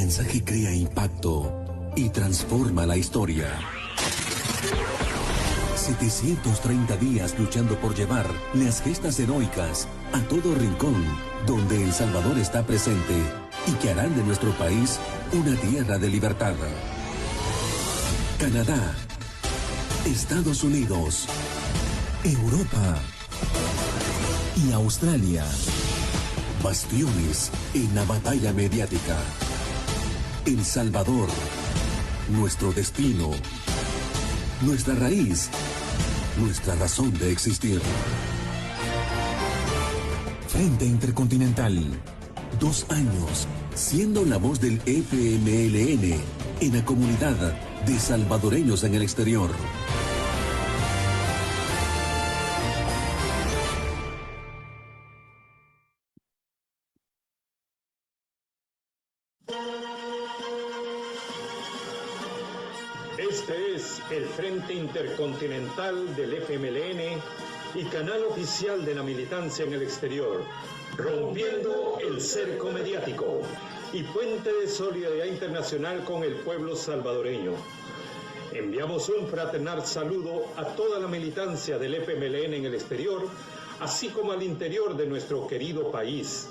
mensaje crea impacto y transforma la historia. 730 días luchando por llevar las gestas heroicas a todo rincón donde El Salvador está presente y que harán de nuestro país una tierra de libertad. Canadá, Estados Unidos, Europa y Australia. Bastiones en la batalla mediática. El Salvador, nuestro destino, nuestra raíz, nuestra razón de existir. Frente Intercontinental, 2 años siendo la voz del FMLN en la comunidad de salvadoreños en el exterior. Este es el Frente Intercontinental del FMLN y canal oficial de la militancia en el exterior, rompiendo el cerco mediático y puente de solidaridad internacional con el pueblo salvadoreño. Enviamos un fraternal saludo a toda la militancia del FMLN en el exterior, así como al interior de nuestro querido país,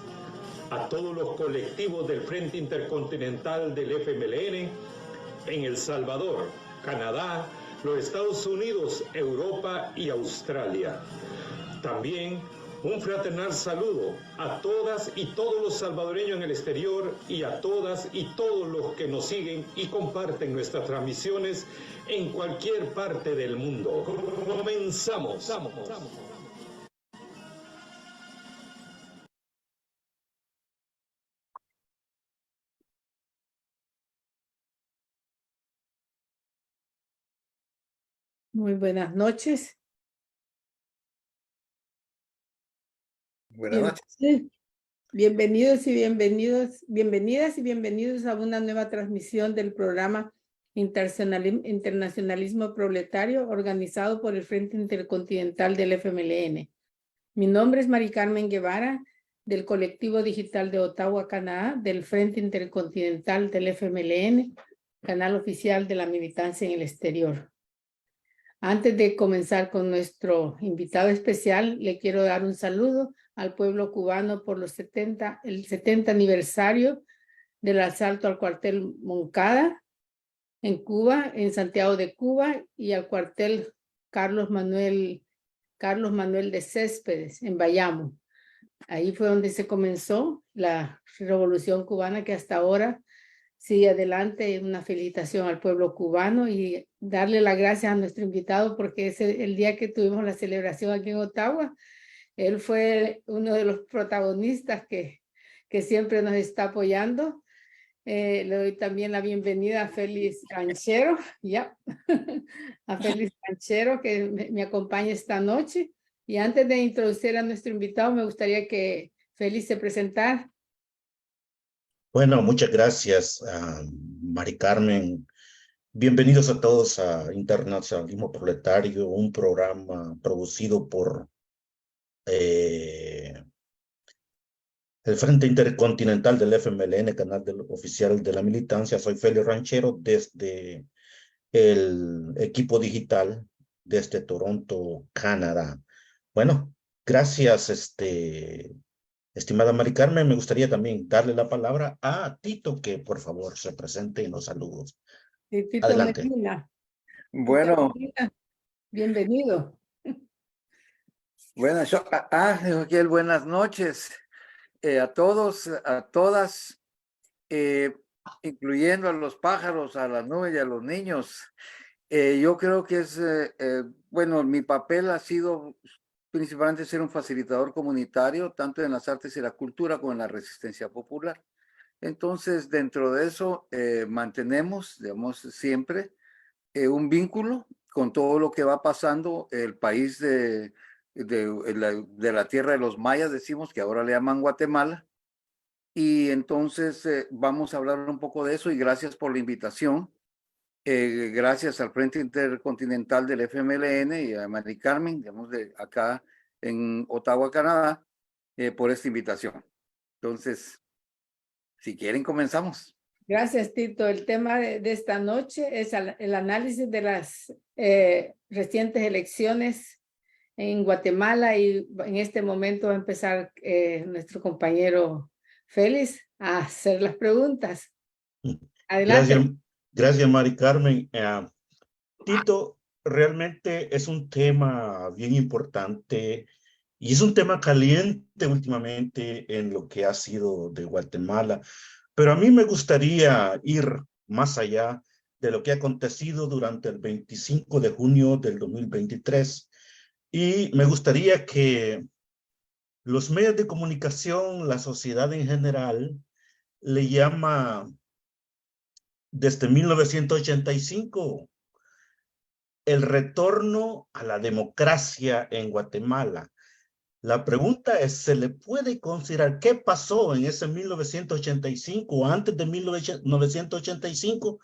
a todos los colectivos del Frente Intercontinental del FMLN, en El Salvador, Canadá, los Estados Unidos, Europa y Australia. También un fraternal saludo a todas y todos los salvadoreños en el exterior y a todas y todos los que nos siguen y comparten nuestras transmisiones en cualquier parte del mundo. Comenzamos. Muy buenas noches. Buenas noches. Bienvenidas y bienvenidos a una nueva transmisión del programa Internacionalismo Proletario organizado por el Frente Intercontinental del FMLN. Mi nombre es Mari Carmen Guevara, del colectivo digital de Ottawa, Canadá, del Frente Intercontinental del FMLN, canal oficial de la militancia en el exterior. Antes de comenzar con nuestro invitado especial, le quiero dar un saludo al pueblo cubano por el 70 aniversario del asalto al cuartel Moncada en Cuba, en Santiago de Cuba, y al cuartel Carlos Manuel de Céspedes en Bayamo. Ahí fue donde se comenzó la revolución cubana que hasta ahora sigue adelante. Una felicitación al pueblo cubano y darle las gracias a nuestro invitado porque es el día que tuvimos la celebración aquí en Ottawa. Él fue uno de los protagonistas que siempre nos está apoyando. Le doy también la bienvenida a Félix Ranchero, a Félix Ranchero que me acompaña esta noche. Y antes de introducir a nuestro invitado, me gustaría que Félix se presentara. Bueno, muchas gracias, Mari Carmen. Bienvenidos a todos a Internacionalismo Proletario, un programa producido por el Frente Intercontinental del FMLN, canal oficial de la militancia. Soy Félix Ranchero desde el equipo digital desde Toronto, Canadá. Bueno, gracias, estimada Mari Carmen. Me gustaría también darle la palabra a Tito, que por favor se presente en los saludos. Sí, Tito Adelante. Medina. Bueno, Bienvenido. bueno, Joaquín, buenas noches a todos, a todas, incluyendo a los pájaros, a las nubes y a los niños. Yo creo que bueno, mi papel ha sido principalmente ser un facilitador comunitario, tanto en las artes y la cultura como en la resistencia popular. Entonces, dentro de eso, mantenemos, digamos, siempre un vínculo con todo lo que va pasando el país de la tierra de los mayas, decimos que ahora le llaman Guatemala. Y entonces vamos a hablar un poco de eso y gracias por la invitación. Gracias al Frente Intercontinental del FMLN y a Mari Carmen, digamos, de acá en Ottawa, Canadá, por esta invitación. Entonces, si quieren, comenzamos. Gracias, Tito. El tema de esta noche es el análisis de las recientes elecciones en Guatemala, y en este momento va a empezar nuestro compañero Félix a hacer las preguntas. Adelante. Gracias, gracias Mari Carmen. Tito, realmente es un tema bien importante y es un tema caliente últimamente en lo que ha sido de Guatemala. Pero a mí me gustaría ir más allá de lo que ha acontecido durante el 25 de junio del 2023. Y me gustaría que los medios de comunicación, la sociedad en general, le llama desde 1985 el retorno a la democracia en Guatemala. La pregunta es, ¿se le puede considerar qué pasó en ese 1985 o antes de 1985?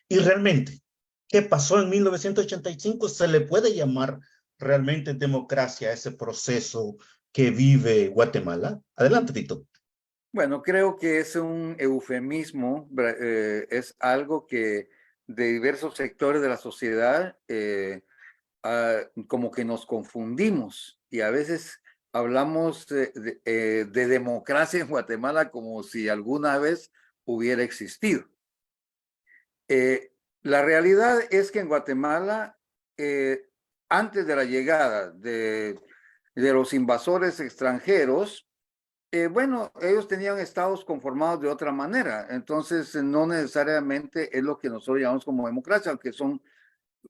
Y realmente, ¿qué pasó en 1985? ¿Se le puede llamar realmente democracia a ese proceso que vive Guatemala? Adelante, Tito. Bueno, creo que es un eufemismo, es algo que de diversos sectores de la sociedad como que nos confundimos y a veces hablamos de democracia en Guatemala como si alguna vez hubiera existido. La realidad es que en Guatemala, antes de la llegada de los invasores extranjeros, bueno, ellos tenían estados conformados de otra manera, entonces no necesariamente es lo que nosotros llamamos como democracia, aunque son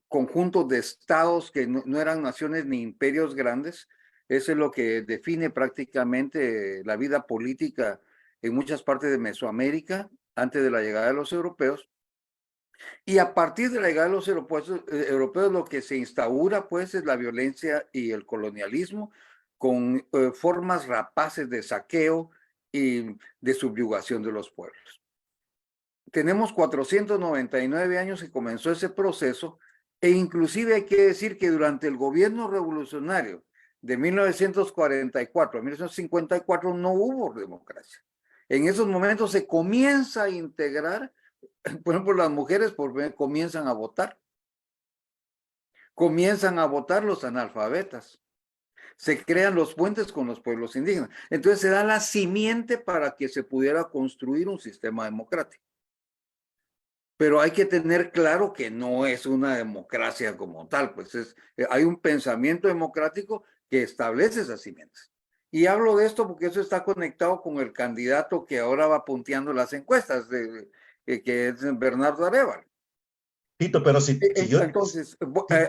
conjuntos de estados que no eran naciones ni imperios grandes. Eso es lo que define prácticamente la vida política en muchas partes de Mesoamérica antes de la llegada de los europeos. Y a partir de la llegada de los europeos lo que se instaura pues es la violencia y el colonialismo con formas rapaces de saqueo y de subyugación de los pueblos. Tenemos 499 años que comenzó ese proceso, e inclusive hay que decir que durante el gobierno revolucionario de 1944 a 1954 no hubo democracia. En esos momentos se comienza a integrar, por ejemplo, las mujeres comienzan a votar los analfabetas, se crean los puentes con los pueblos indígenas. Entonces se da la simiente para que se pudiera construir un sistema democrático. Pero hay que tener claro que no es una democracia como tal, pues hay un pensamiento democrático que establece esas simientes. Y hablo de esto porque eso está conectado con el candidato que ahora va punteando las encuestas, que es Bernardo Arévalo. Tito, pero si yo... Entonces,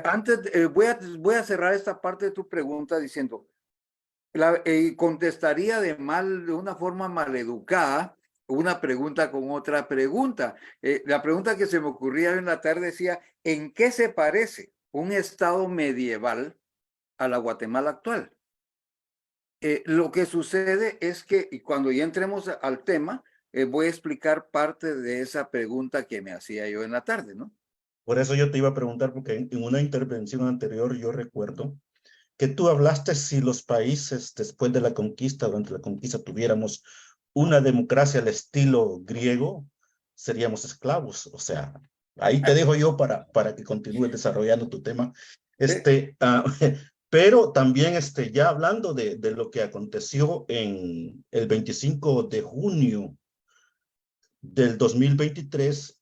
antes voy a cerrar esta parte de tu pregunta diciendo, contestaría de una forma maleducada una pregunta con otra pregunta. La pregunta que se me ocurría hoy en la tarde decía, ¿en qué se parece un estado medieval a la Guatemala actual? Lo que sucede es que, y cuando ya entremos al tema, voy a explicar parte de esa pregunta que me hacía yo en la tarde, ¿no? Por eso yo te iba a preguntar, porque en una intervención anterior yo recuerdo que tú hablaste si los países después de la conquista, durante la conquista, tuviéramos una democracia al estilo griego, seríamos esclavos. O sea, ahí te dejo yo para que continúes desarrollando tu tema. Pero también ya hablando de lo que aconteció en el 25 de junio del 2023,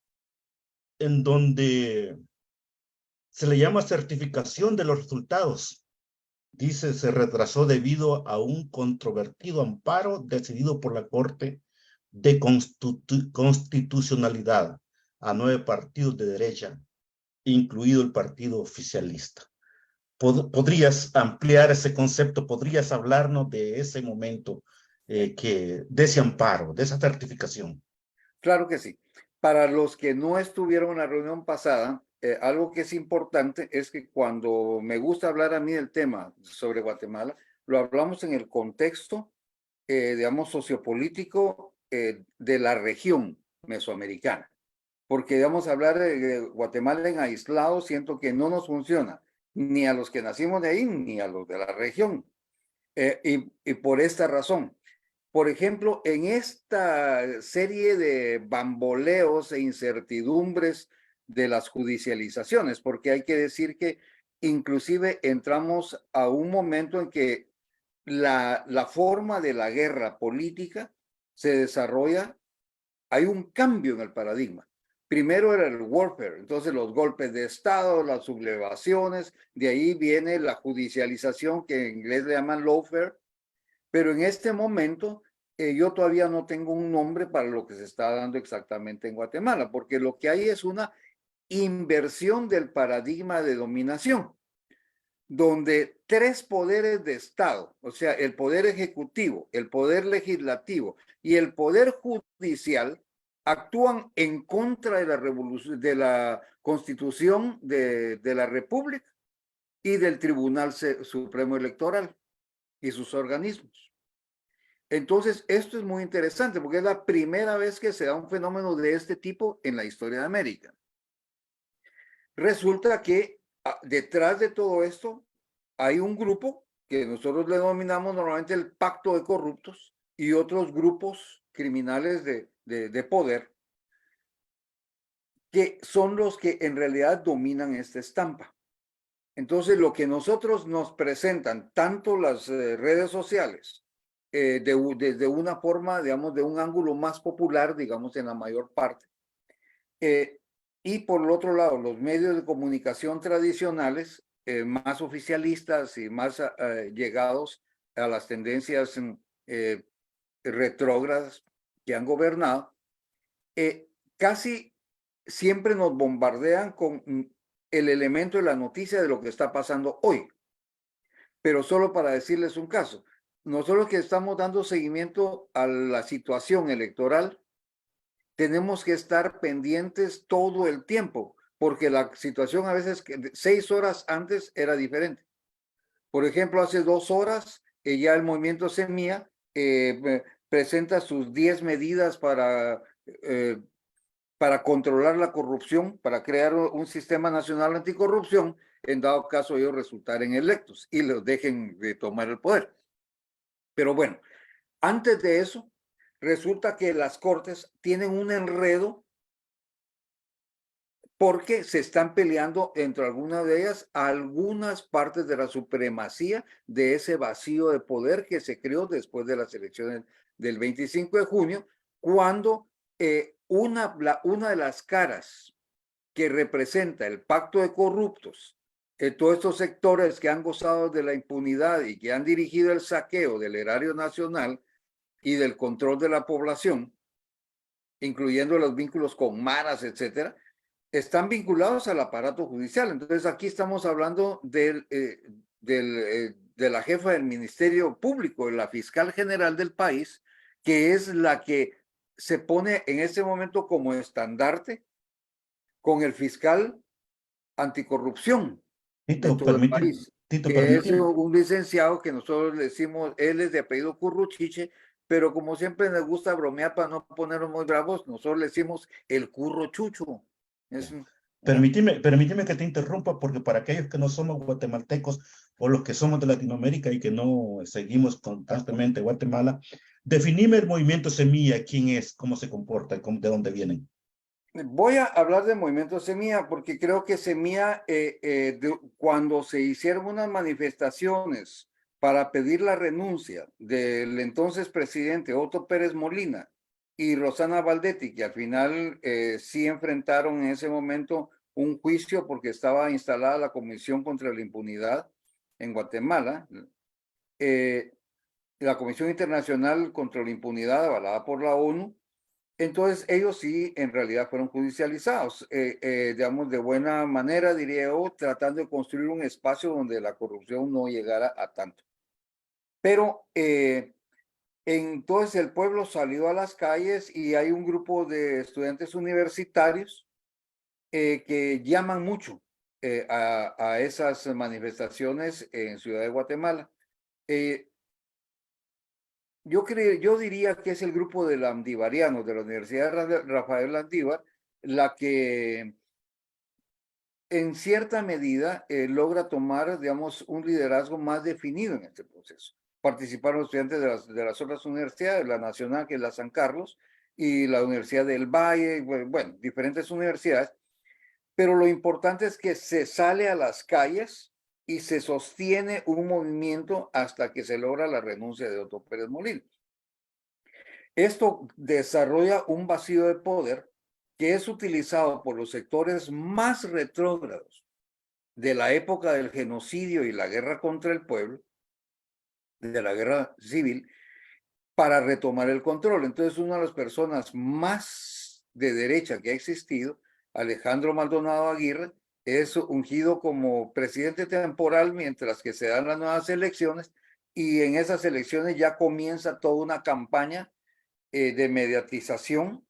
en donde se le llama certificación de los resultados. Dice, se retrasó debido a un controvertido amparo decidido por la Corte de Constitucionalidad a 9 partidos de derecha, incluido el partido oficialista. ¿Podrías ampliar ese concepto? ¿Podrías hablarnos de ese momento, de ese amparo, de esa certificación? Claro que sí. Para los que no estuvieron en la reunión pasada, algo que es importante es que cuando me gusta hablar a mí del tema sobre Guatemala, lo hablamos en el contexto, digamos, sociopolítico de la región mesoamericana. Porque, digamos, hablar de Guatemala en aislado, siento que no nos funciona, ni a los que nacimos de ahí, ni a los de la región. Y por esta razón, por ejemplo, en esta serie de bamboleos e incertidumbres de las judicializaciones, porque hay que decir que inclusive entramos a un momento en que la forma de la guerra política se desarrolla, hay un cambio en el paradigma. Primero era el warfare, entonces los golpes de Estado, las sublevaciones, de ahí viene la judicialización que en inglés le llaman lawfare, pero en este momento yo todavía no tengo un nombre para lo que se está dando exactamente en Guatemala, porque lo que hay es una inversión del paradigma de dominación, donde tres poderes de Estado, o sea, el poder ejecutivo, el poder legislativo y el poder judicial, actúan en contra de la revolución, de la Constitución de la República y del Tribunal Supremo Electoral y sus organismos. Entonces, esto es muy interesante porque es la primera vez que se da un fenómeno de este tipo en la historia de América. Resulta que detrás de todo esto hay un grupo que nosotros le denominamos normalmente el Pacto de Corruptos y otros grupos criminales de poder que son los que en realidad dominan esta estampa. Entonces, lo que nosotros nos presentan, tanto las redes sociales, desde una forma, digamos, de un ángulo más popular, digamos, en la mayor parte, y por el otro lado, los medios de comunicación tradicionales, más oficialistas y más llegados a las tendencias retrógradas que han gobernado, casi siempre nos bombardean con el elemento de la noticia de lo que está pasando hoy. Pero solo para decirles un caso, nosotros que estamos dando seguimiento a la situación electoral, tenemos que estar pendientes todo el tiempo, porque la situación a veces 6 horas antes era diferente. Por ejemplo, hace 2 horas ya el movimiento Semilla presenta sus 10 medidas para controlar la corrupción, para crear un sistema nacional anticorrupción, en dado caso ellos resultaren electos y los dejen de tomar el poder. Pero bueno, antes de eso, resulta que las cortes tienen un enredo porque se están peleando entre algunas de ellas algunas partes de la supremacía de ese vacío de poder que se creó después de las elecciones del 25 de junio, cuando una de las caras que representa el pacto de corruptos, todos estos sectores que han gozado de la impunidad y que han dirigido el saqueo del erario nacional y del control de la población, incluyendo los vínculos con maras, etcétera, están vinculados al aparato judicial. Entonces aquí estamos hablando de la jefa del Ministerio Público, la fiscal general del país, que es la que se pone en este momento como estandarte con el fiscal anticorrupción de todo el país, que es un licenciado que nosotros le decimos, él es de apellido Curruchiche, pero como siempre nos gusta bromear para no ponernos muy bravos, nosotros le decimos el Curro Chucho. Permíteme que te interrumpa, porque para aquellos que no somos guatemaltecos o los que somos de Latinoamérica y que no seguimos constantemente Guatemala, definime el movimiento Semilla, quién es, cómo se comporta, de dónde vienen. Voy a hablar del movimiento Semilla porque creo que Semilla, cuando se hicieron unas manifestaciones para pedir la renuncia del entonces presidente Otto Pérez Molina y Rosana Valdetti, que al final sí enfrentaron en ese momento un juicio porque estaba instalada la Comisión contra la Impunidad en Guatemala, la Comisión Internacional contra la Impunidad avalada por la ONU. Entonces ellos sí en realidad fueron judicializados, digamos de buena manera, diría yo, tratando de construir un espacio donde la corrupción no llegara a tanto. Pero entonces el pueblo salió a las calles y hay un grupo de estudiantes universitarios que llaman mucho a esas manifestaciones en Ciudad de Guatemala. Yo diría que es el grupo de landivarianos de la Universidad Rafael Landívar la que en cierta medida logra tomar, digamos, un liderazgo más definido en este proceso. participaron estudiantes de las otras universidades, la Nacional, que es la San Carlos, y la Universidad del Valle, bueno, diferentes universidades. Pero lo importante es que se sale a las calles y se sostiene un movimiento hasta que se logra la renuncia de Otto Pérez Molina. Esto desarrolla un vacío de poder que es utilizado por los sectores más retrógrados de la época del genocidio y la guerra contra el pueblo, de la guerra civil, para retomar el control. Entonces, una de las personas más de derecha que ha existido, Alejandro Maldonado Aguirre, es ungido como presidente temporal mientras que se dan las nuevas elecciones, y en esas elecciones ya comienza toda una campaña de mediatización,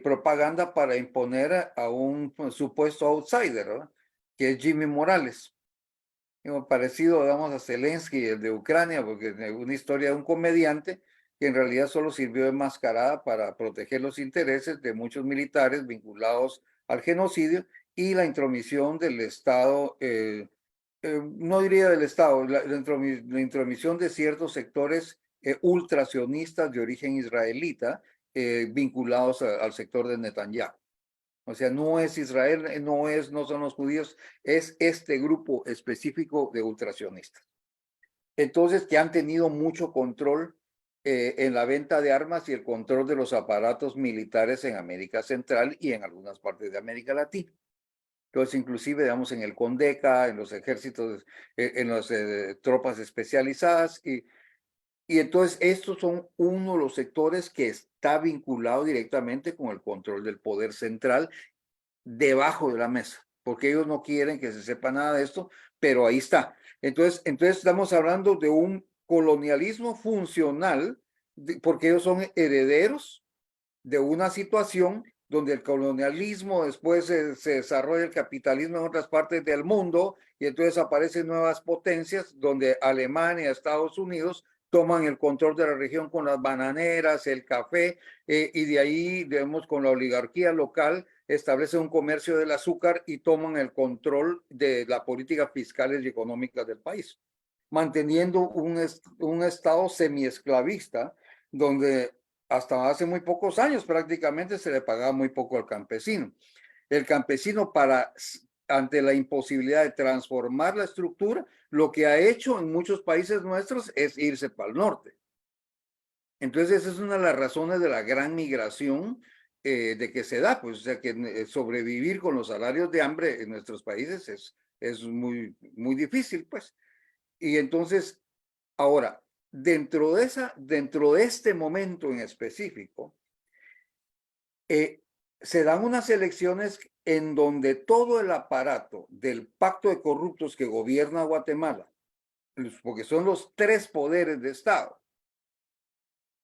propaganda para imponer a un supuesto outsider, ¿verdad?, que es Jimmy Morales. Parecido, digamos, a Zelensky, el de Ucrania, porque es una historia de un comediante que en realidad solo sirvió de mascarada para proteger los intereses de muchos militares vinculados al genocidio y la intromisión del Estado, no diría del Estado, la intromisión de ciertos sectores ultrasionistas de origen israelita vinculados al sector de Netanyahu. O sea, no es Israel, no son los judíos, es este grupo específico de ultrasionistas. Entonces, que han tenido mucho control en la venta de armas y el control de los aparatos militares en América Central y en algunas partes de América Latina. Entonces, inclusive, digamos, en el CONDECA, en los ejércitos, en las tropas especializadas. Y entonces, estos son uno de los sectores que está vinculado directamente con el control del poder central debajo de la mesa, porque ellos no quieren que se sepa nada de esto, pero ahí está. Entonces estamos hablando de un colonialismo funcional, porque ellos son herederos de una situación donde el colonialismo después se desarrolla el capitalismo en otras partes del mundo, y entonces aparecen nuevas potencias donde Alemania, Estados Unidos toman el control de la región con las bananeras, el café, y de ahí, digamos, con la oligarquía local, establecen un comercio del azúcar y toman el control de la política fiscal y económica del país, manteniendo un estado semiesclavista donde hasta hace muy pocos años prácticamente se le pagaba muy poco al campesino. El campesino, ante la imposibilidad de transformar la estructura, lo que ha hecho en muchos países nuestros es irse para el norte. Entonces, esa es una de las razones de la gran migración de que se da, pues, o sea, que sobrevivir con los salarios de hambre en nuestros países es muy, muy difícil, pues. Y entonces, ahora, dentro de este momento en específico, se dan unas elecciones en donde todo el aparato del pacto de corruptos que gobierna Guatemala, porque son los tres poderes de Estado,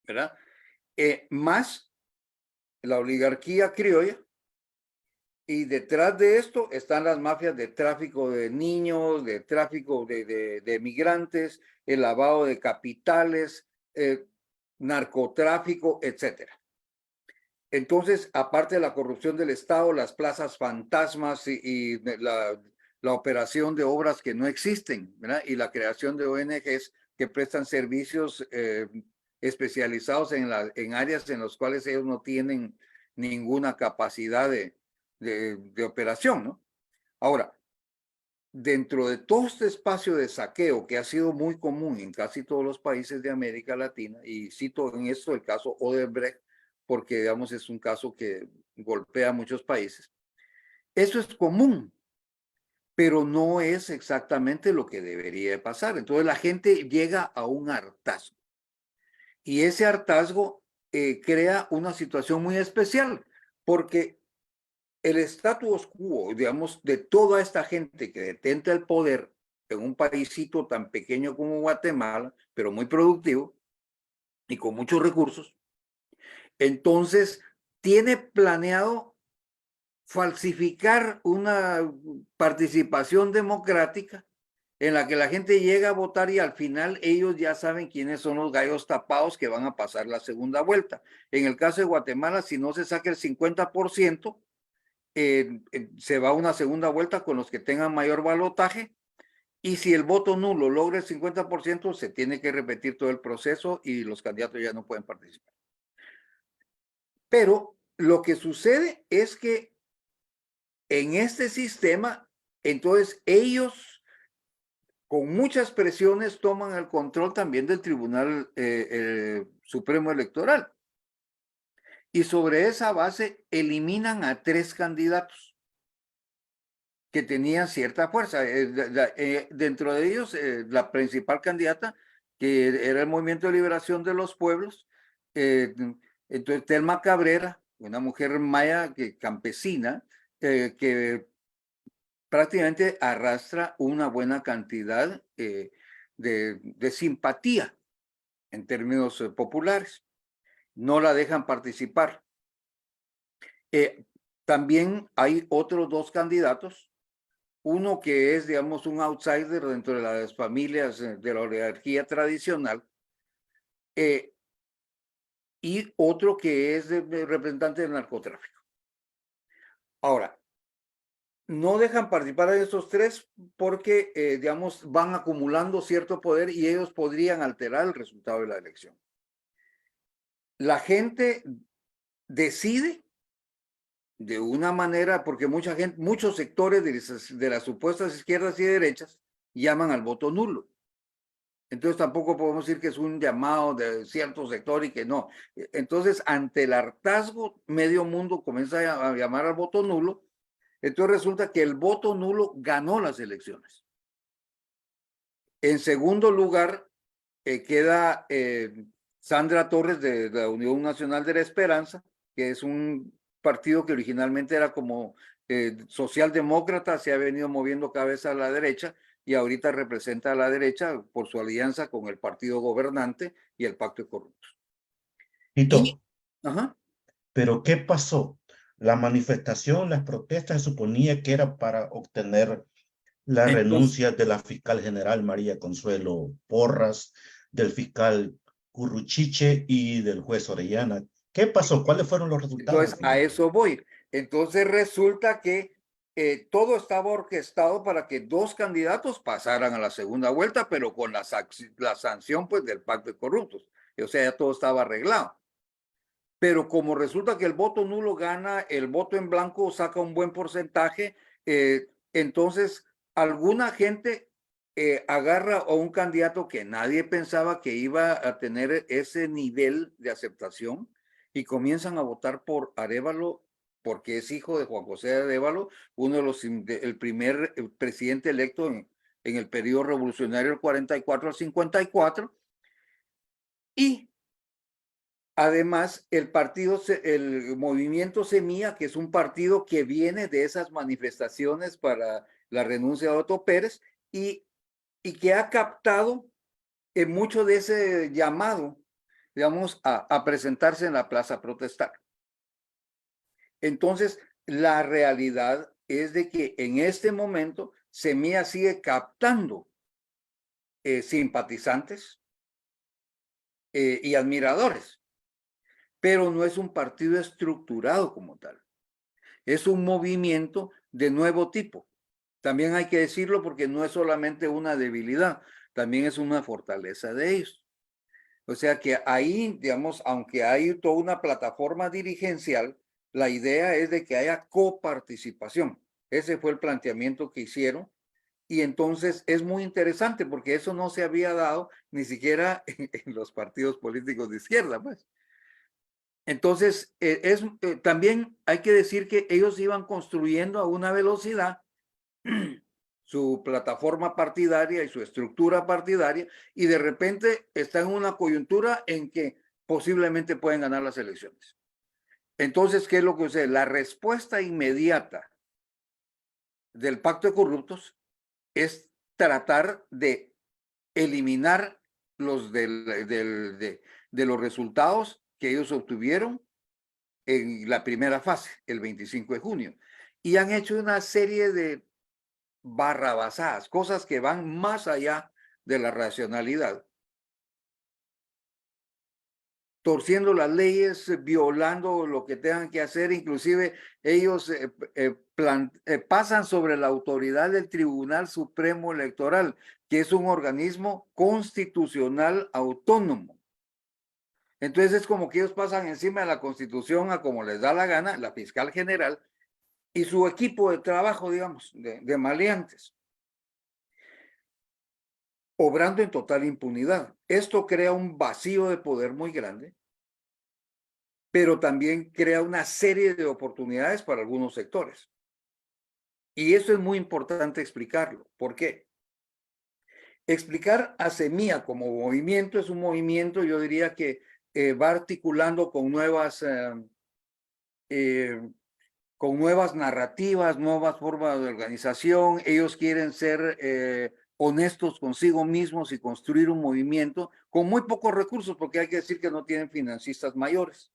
¿verdad? Más la oligarquía criolla, y detrás de esto están las mafias de tráfico de niños, de tráfico de migrantes, el lavado de capitales, narcotráfico, etcétera. Entonces, aparte de la corrupción del Estado, las plazas fantasmas y la operación de obras que no existen, ¿verdad?, y la creación de ONGs que prestan servicios especializados en áreas en las cuales ellos no tienen ninguna capacidad de operación, ¿no? Ahora, dentro de todo este espacio de saqueo que ha sido muy común en casi todos los países de América Latina, y cito en esto el caso Odebrecht, porque, digamos, es un caso que golpea a muchos países. Eso es común, pero no es exactamente lo que debería de pasar. Entonces la gente llega a un hartazgo. Y ese hartazgo crea una situación muy especial, porque el status quo, digamos, de toda esta gente que detenta el poder en un paísito tan pequeño como Guatemala, pero muy productivo y con muchos recursos, entonces tiene planeado falsificar una participación democrática en la que la gente llega a votar y al final ellos ya saben quiénes son los gallos tapados que van a pasar la segunda vuelta. En el caso de Guatemala, si no se saca el 50%, se va a una segunda vuelta con los que tengan mayor balotaje, Y si el voto nulo logra el 50%, se tiene que repetir todo el proceso y los candidatos ya no pueden participar. Pero lo que sucede es que en este sistema, entonces ellos con muchas presiones toman el control también del Tribunal Supremo Electoral. Y sobre esa base eliminan a 3 candidatos que tenían cierta fuerza. Dentro de ellos, la principal candidata, que era el Movimiento de Liberación de los Pueblos, entonces Telma Cabrera, una mujer maya campesina, que prácticamente arrastra una buena cantidad de simpatía en términos populares. No la dejan participar. También hay otros 2 candidatos, uno que es, digamos, un outsider dentro de las familias de la oligarquía tradicional, y otro que es representante del narcotráfico. Ahora, no dejan participar a estos 3 porque, digamos, van acumulando cierto poder y ellos podrían alterar el resultado de la elección. La gente decide de una manera, porque mucha gente, muchos sectores de las supuestas izquierdas y derechas llaman al voto nulo. Entonces tampoco podemos decir que es un llamado de cierto sector y que no. Entonces, ante el hartazgo, medio mundo comienza a llamar al voto nulo. Entonces resulta que el voto nulo ganó las elecciones. En segundo lugar, queda Sandra Torres de la Unión Nacional de la Esperanza, que es un partido que originalmente era como socialdemócrata, se ha venido moviendo cabeza a la derecha y ahorita representa a la derecha por su alianza con el partido gobernante y el Pacto de Corruptos. Tito, Ajá. pero ¿qué pasó? La manifestación, las protestas, se suponía que era para obtener la Entonces, renuncia de la fiscal general María Consuelo Porras, del fiscal Curruchiche y del juez Orellana. ¿Qué pasó? ¿Cuáles fueron los resultados al entonces a final? eso voy. Entonces resulta que todo estaba orquestado para que 2 candidatos pasaran a la segunda vuelta, pero con la sanción pues, del Pacto de Corruptos. O sea, ya todo estaba arreglado. Pero como resulta que el voto nulo gana, el voto en blanco saca un buen porcentaje, entonces alguna gente agarra a un candidato que nadie pensaba que iba a tener ese nivel de aceptación y comienzan a votar por Arévalo porque es hijo de Juan José Arévalo, uno de los, el primer presidente electo en el periodo revolucionario del 44 al 54. Y además, el movimiento Semilla, que es un partido que viene de esas manifestaciones para la renuncia de Otto Pérez y que ha captado mucho de ese llamado, digamos, a presentarse en la plaza a protestar. Entonces, la realidad es de que en este momento Semilla sigue captando simpatizantes y admiradores, pero no es un partido estructurado como tal. Es un movimiento de nuevo tipo. También hay que decirlo porque no es solamente una debilidad, también es una fortaleza de ellos. O sea que ahí, digamos, aunque hay toda una plataforma dirigencial, la idea es de que haya coparticipación. Ese fue el planteamiento que hicieron. Y entonces es muy interesante porque eso no se había dado ni siquiera en los partidos políticos de izquierda, pues. Entonces, también hay que decir que ellos iban construyendo a una velocidad su plataforma partidaria y su estructura partidaria, y de repente está en una coyuntura en que posiblemente pueden ganar las elecciones. Entonces, ¿qué es lo que sucede? La respuesta inmediata del Pacto de Corruptos es tratar de eliminar de los resultados que ellos obtuvieron en la primera fase, el 25 de junio. Y han hecho una serie de barrabasadas, cosas que van más allá de la racionalidad. torciendo las leyes, violando lo que tengan que hacer, inclusive ellos pasan sobre la autoridad del Tribunal Supremo Electoral, que es un organismo constitucional autónomo. Entonces es como que ellos pasan encima de la Constitución a como les da la gana, la fiscal general y su equipo de trabajo, digamos, de maleantes, obrando en total impunidad. Esto crea un vacío de poder muy grande, pero también crea una serie de oportunidades para algunos sectores. Y eso es muy importante explicarlo. ¿Por qué? Explicar a Semilla como movimiento es un movimiento, yo diría que va articulando con nuevas narrativas, nuevas formas de organización. Ellos quieren ser honestos consigo mismos y construir un movimiento con muy pocos recursos, porque hay que decir que no tienen financistas mayores.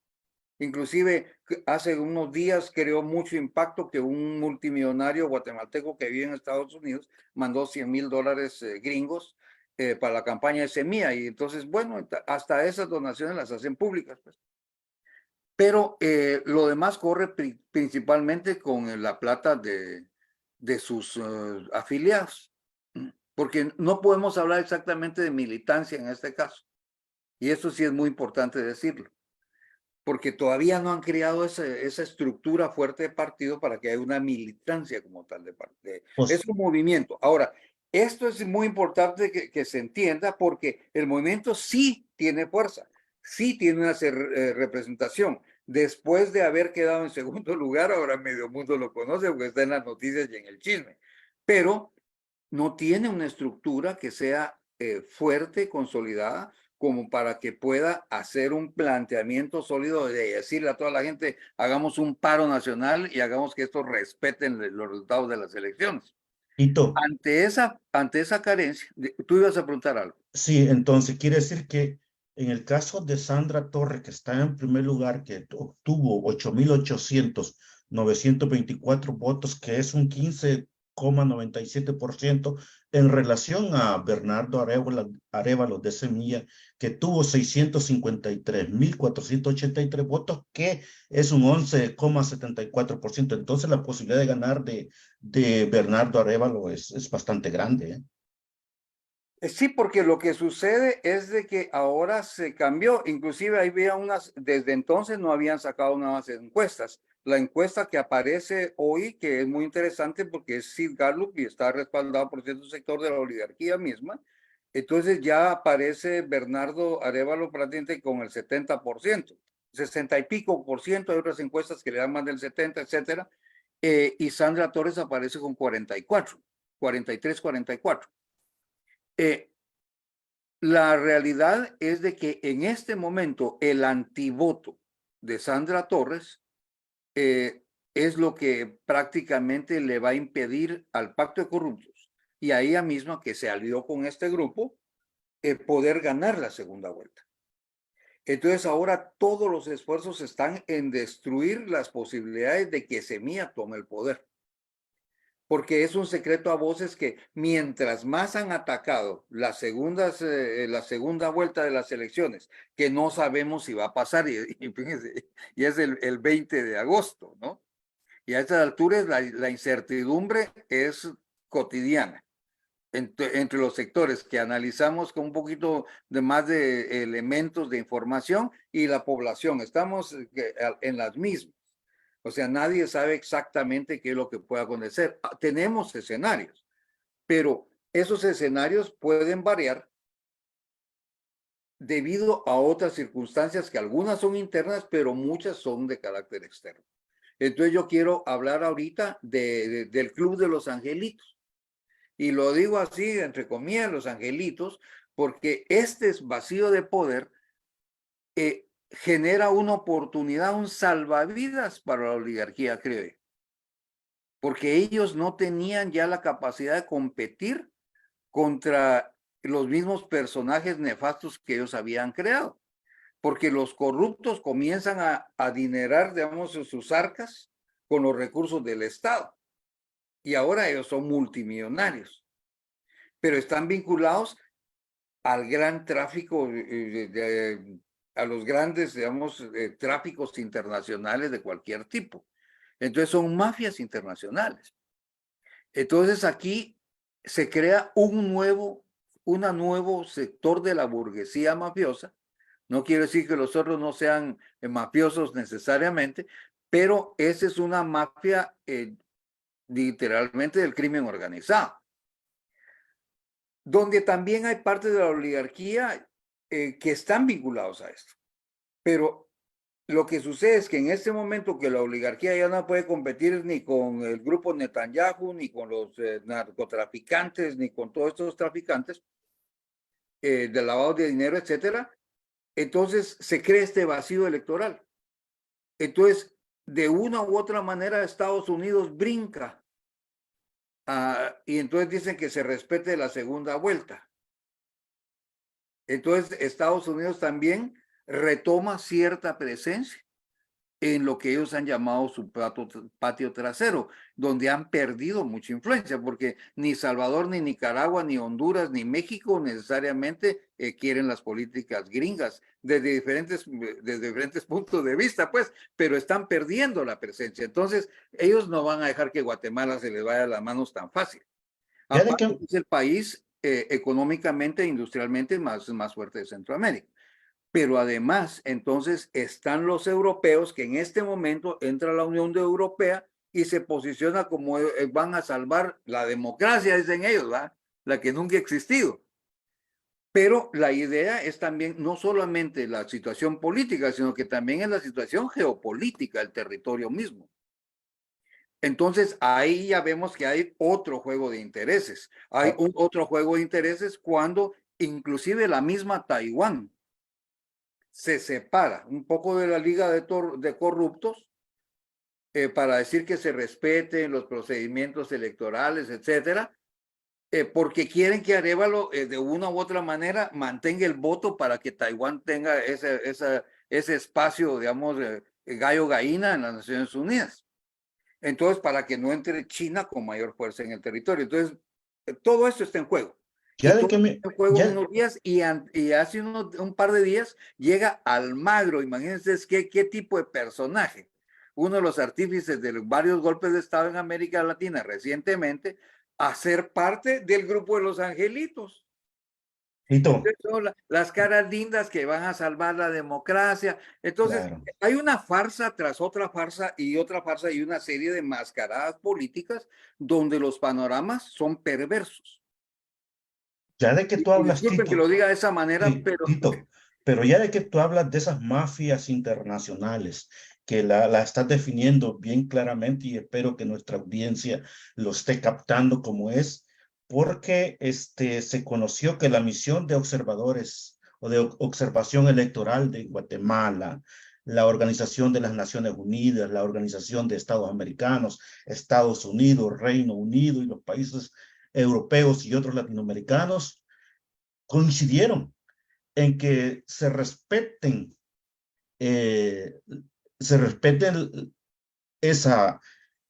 Inclusive hace unos días creó mucho impacto que un multimillonario guatemalteco que vive en Estados Unidos mandó $100,000 gringos para la campaña de Semilla. Y entonces, bueno, hasta esas donaciones las hacen públicas, pues. Pero lo demás corre principalmente con la plata de sus afiliados, porque no podemos hablar exactamente de militancia en este caso. Y eso sí es muy importante decirlo, porque todavía no han creado esa estructura fuerte de partido para que haya una militancia como tal de partido. Es un movimiento. Ahora, esto es muy importante que se entienda, porque el movimiento sí tiene fuerza, sí tiene una representación. Después de haber quedado en segundo lugar, ahora medio mundo lo conoce porque está en las noticias y en el chisme, pero no tiene una estructura que sea fuerte, consolidada, como para que pueda hacer un planteamiento sólido de decirle a toda la gente, hagamos un paro nacional y hagamos que estos respeten los resultados de las elecciones. Hito, Ante esa carencia, tú ibas a preguntar algo. sí, entonces quiere decir que en el caso de Sandra Torres, que está en primer lugar, que obtuvo 8,800,924 votos, que es un 15,97% en relación a Bernardo Arévalo de Semilla, que tuvo 653,483 votos, que es un 11,74%. Entonces la posibilidad de ganar de Bernardo Arévalo es bastante grande, ¿eh? Sí, porque lo que sucede es de que ahora se cambió, inclusive ahí había desde entonces no habían sacado nuevas encuestas. La encuesta que aparece hoy, que es muy interesante porque es Sid Gallup y está respaldado por cierto sector de la oligarquía misma, entonces ya aparece Bernardo Arévalo prácticamente con el 70%, 60 y pico por ciento, hay otras encuestas que le dan más del 70, etcétera, y Sandra Torres aparece con 44, 43, 44. La realidad es de que en este momento el antivoto de Sandra Torres es lo que prácticamente le va a impedir al Pacto de Corruptos y a ella misma, que se alió con este grupo, poder ganar la segunda vuelta. Entonces ahora todos los esfuerzos están en destruir las posibilidades de que Semilla tome el poder. Porque es un secreto a voces que mientras más han atacado la segunda vuelta de las elecciones, que no sabemos si va a pasar, y es el 20 de agosto, ¿no? Y a estas alturas la incertidumbre es cotidiana entre los sectores que analizamos con un poquito de más de elementos de información y la población. Estamos en las mismas. O sea, nadie sabe exactamente qué es lo que puede acontecer. Tenemos escenarios, pero esos escenarios pueden variar debido a otras circunstancias que algunas son internas, pero muchas son de carácter externo. Entonces yo quiero hablar ahorita del Club de los Angelitos. Y lo digo así, entre comillas, los angelitos, porque este vacío de poder genera una oportunidad, un salvavidas para la oligarquía, creo yo. Porque ellos no tenían ya la capacidad de competir contra los mismos personajes nefastos que ellos habían creado. Porque los corruptos comienzan a adinerar, digamos, sus arcas con los recursos del Estado. Y ahora ellos son multimillonarios. Pero están vinculados al gran tráfico a los grandes, digamos, tráficos internacionales de cualquier tipo. Entonces son mafias internacionales. Entonces aquí se crea un nuevo sector de la burguesía mafiosa. No quiero decir que los otros no sean mafiosos necesariamente, pero esa es una mafia literalmente del crimen organizado, donde también hay parte de la oligarquía que están vinculados a esto. Pero lo que sucede es que en este momento que la oligarquía ya no puede competir ni con el grupo Netanyahu, ni con los narcotraficantes, ni con todos estos traficantes de lavado de dinero, etcétera, entonces se crea este vacío electoral. Entonces, de una u otra manera, Estados Unidos brinca y entonces dicen que se respete la segunda vuelta. Entonces, Estados Unidos también retoma cierta presencia en lo que ellos han llamado su patio trasero, donde han perdido mucha influencia, porque ni Salvador, ni Nicaragua, ni Honduras, ni México necesariamente quieren las políticas gringas desde diferentes puntos de vista, pues, pero están perdiendo la presencia. Entonces, ellos no van a dejar que Guatemala se les vaya a las manos tan fácil. Aparte, es el país económicamente e industrialmente más fuerte de Centroamérica. Pero además, entonces, están los europeos que en este momento entra la Unión Europea y se posiciona como van a salvar la democracia, dicen ellos, ¿verdad? La que nunca ha existido. Pero la idea es también no solamente la situación política, sino que también es la situación geopolítica del territorio mismo. Entonces, ahí ya vemos que hay otro juego de intereses. Hay otro juego de intereses cuando inclusive la misma Taiwán se separa un poco de la liga de corruptos para decir que se respeten los procedimientos electorales, etcétera, porque quieren que Arévalo de una u otra manera mantenga el voto para que Taiwán tenga ese espacio, digamos, gallo gallina en las Naciones Unidas. Entonces, para que no entre China con mayor fuerza en el territorio. Entonces, todo esto está en juego. Ya de que me, ya, unos días y hace un par de días llega Almagro. Imagínense qué tipo de personaje. Uno de los artífices de varios golpes de Estado en América Latina recientemente, a ser parte del grupo de los angelitos. Entonces, son las caras lindas que van a salvar la democracia. Entonces, claro, hay una farsa tras otra farsa y otra farsa y una serie de mascaradas políticas donde los panoramas son perversos. Ya de que tú hablas, disculpen Tito, que lo diga de esa manera, sí, Tito, pero ya de que tú hablas de esas mafias internacionales, que la estás definiendo bien claramente y espero que nuestra audiencia lo esté captando como es, porque se conoció que la misión de observadores o de observación electoral de Guatemala, la Organización de las Naciones Unidas, la Organización de Estados Americanos, Estados Unidos, Reino Unido y los países europeos y otros latinoamericanos coincidieron en que se respeten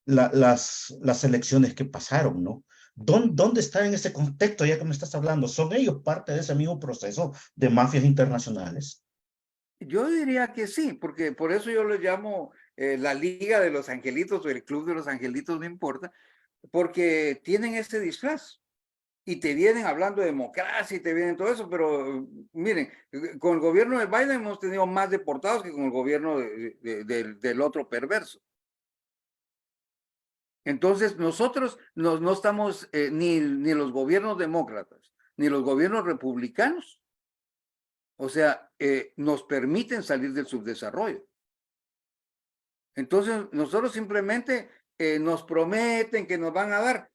las elecciones que pasaron, ¿no? ¿Dónde está en ese contexto, ya que me estás hablando? ¿Son ellos parte de ese mismo proceso de mafias internacionales? Yo diría que sí, porque por eso yo lo llamo la Liga de los Angelitos o el Club de los Angelitos, no importa, porque tienen este disfraz. Y te vienen hablando de democracia y te vienen todo eso, pero miren, con el gobierno de Biden hemos tenido más deportados que con el gobierno del otro perverso. Entonces, nosotros no estamos, ni los gobiernos demócratas, ni los gobiernos republicanos, o sea, nos permiten salir del subdesarrollo. Entonces, nosotros simplemente nos prometen que nos van a dar.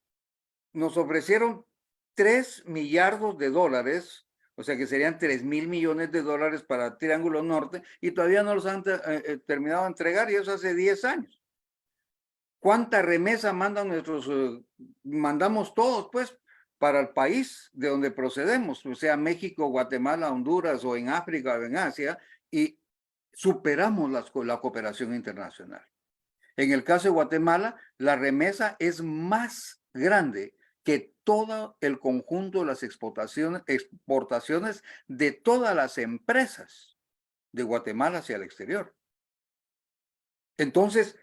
Nos ofrecieron 3 millardos de dólares, o sea que serían 3,000 millones de dólares para Triángulo Norte, y todavía no los han terminado de entregar, y eso hace 10 años. ¿Cuánta remesa mandamos todos, pues, para el país de donde procedemos, o sea, México, Guatemala, Honduras, o en África, o en Asia, y superamos la cooperación internacional? En el caso de Guatemala, la remesa es más grande que todo el conjunto de las exportaciones de todas las empresas de Guatemala hacia el exterior. Entonces,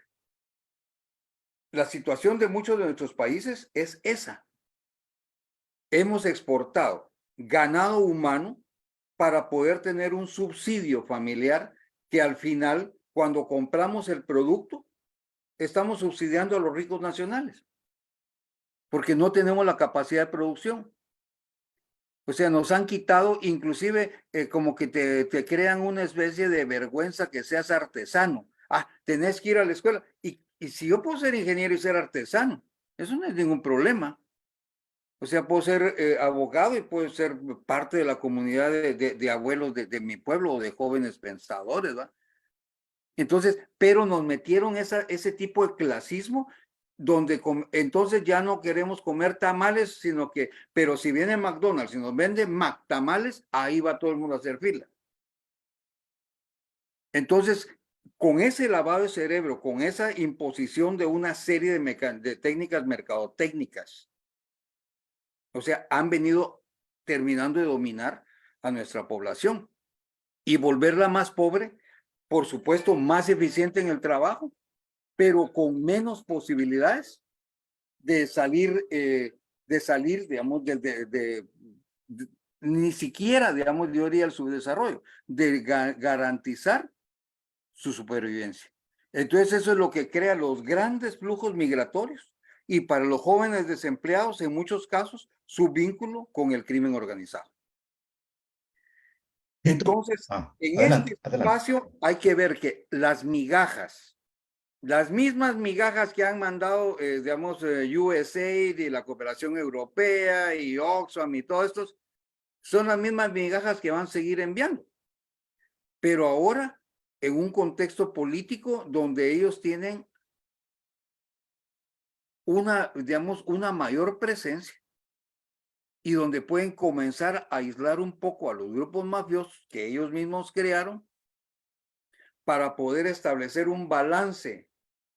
la situación de muchos de nuestros países es esa. Hemos exportado ganado humano para poder tener un subsidio familiar que al final, cuando compramos el producto, estamos subsidiando a los ricos nacionales, porque no tenemos la capacidad de producción. O sea, nos han quitado, inclusive como que te crean una especie de vergüenza que seas artesano. Ah, tenés que ir a la escuela. Y si yo puedo ser ingeniero y ser artesano, eso no es ningún problema. O sea, puedo ser abogado y puedo ser parte de la comunidad de abuelos de mi pueblo o de jóvenes pensadores, ¿va? Entonces, pero nos metieron ese tipo de clasismo donde entonces ya no queremos comer tamales, sino que, pero si viene McDonald's y nos vende tamales, ahí va todo el mundo a hacer fila. Entonces, con ese lavado de cerebro, con esa imposición de una serie de técnicas mercadotécnicas, o sea, han venido terminando de dominar a nuestra población y volverla más pobre, por supuesto, más eficiente en el trabajo, pero con menos posibilidades de salir, digamos, ni siquiera, digamos, yo diría el subdesarrollo, de garantizar su supervivencia. Entonces eso es lo que crea los grandes flujos migratorios y para los jóvenes desempleados, en muchos casos, su vínculo con el crimen organizado. Entonces, en adelante, este adelante. espacio hay que ver que las migajas, las mismas migajas que han mandado, digamos, USAID y la cooperación europea y Oxfam y todos estos, son las mismas migajas que van a seguir enviando. Pero ahora, en un contexto político donde ellos tienen digamos, una mayor presencia y donde pueden comenzar a aislar un poco a los grupos mafiosos que ellos mismos crearon para poder establecer un balance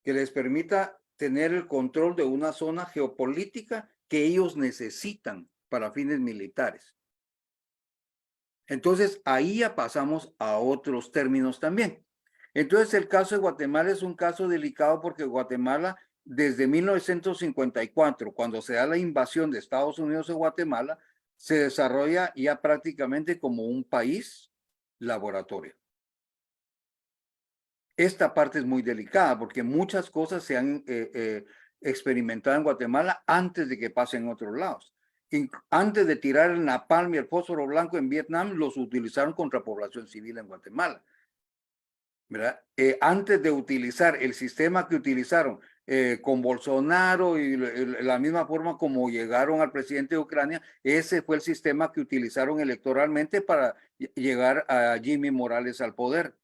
que les permita tener el control de una zona geopolítica que ellos necesitan para fines militares. Entonces, ahí ya pasamos a otros términos también. Entonces, el caso de Guatemala es un caso delicado porque Guatemala, desde 1954, cuando se da la invasión de Estados Unidos en Guatemala, se desarrolla ya prácticamente como un país laboratorio. Esta parte es muy delicada porque muchas cosas se han experimentado en Guatemala antes de que pasen en otros lados. Antes de tirar el napalm y el fósforo blanco en Vietnam, los utilizaron contra población civil en Guatemala, ¿verdad? Antes de utilizar el sistema que utilizaron con Bolsonaro y la misma forma como llegaron al presidente de Ucrania, ese fue el sistema que utilizaron electoralmente para llegar a Jimmy Morales al poder.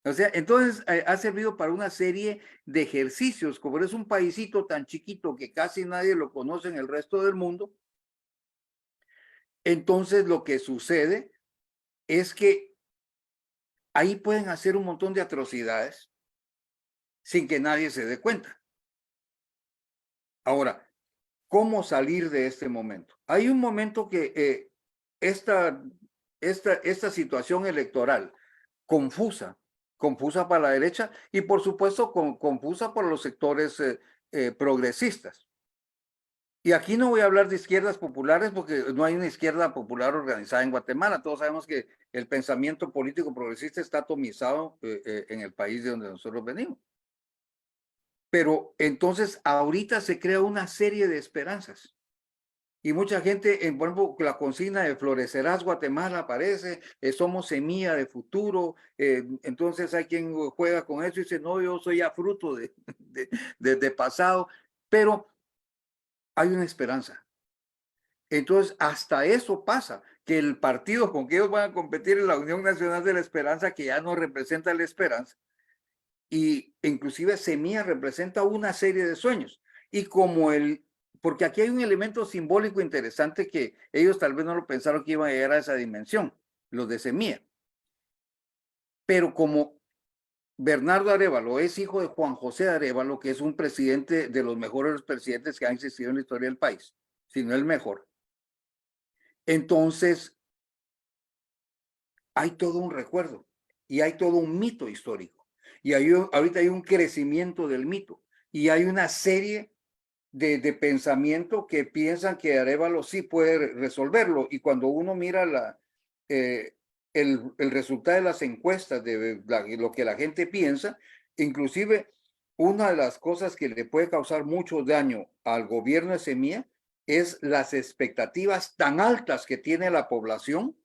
O sea, entonces ha servido para una serie de ejercicios, como es un paísito tan chiquito que casi nadie lo conoce en el resto del mundo. Entonces lo que sucede es que ahí pueden hacer un montón de atrocidades sin que nadie se dé cuenta. Ahora, ¿cómo salir de este momento? Hay un momento que esta situación electoral confusa para la derecha y por supuesto confusa para los sectores progresistas. Y aquí no voy a hablar de izquierdas populares porque no hay una izquierda popular organizada en Guatemala. Todos sabemos que el pensamiento político progresista está atomizado en el país de donde nosotros venimos. Pero entonces ahorita se crea una serie de esperanzas. Y mucha gente, por ejemplo, la consigna de florecerás Guatemala aparece, somos semilla de futuro, entonces hay quien juega con eso y dice, no, yo soy ya fruto de pasado, pero hay una esperanza. Entonces, hasta eso pasa, que el partido con que ellos van a competir es la Unión Nacional de la Esperanza, que ya no representa la esperanza, y inclusive Semilla representa una serie de sueños, y como porque aquí hay un elemento simbólico interesante que ellos tal vez no lo pensaron que iban a llegar a esa dimensión, los de Semilla. Pero como Bernardo Arévalo es hijo de Juan José Arévalo, que es un presidente de los mejores presidentes que han existido en la historia del país, si no el mejor, entonces hay todo un recuerdo. y hay todo un mito histórico. Y ahorita hay un crecimiento del mito y hay una serie de pensamiento que piensan que Arévalo sí puede resolverlo. Y cuando uno mira el resultado de las encuestas, de lo que la gente piensa, inclusive una de las cosas que le puede causar mucho daño al gobierno de Semilla es las expectativas tan altas que tiene la población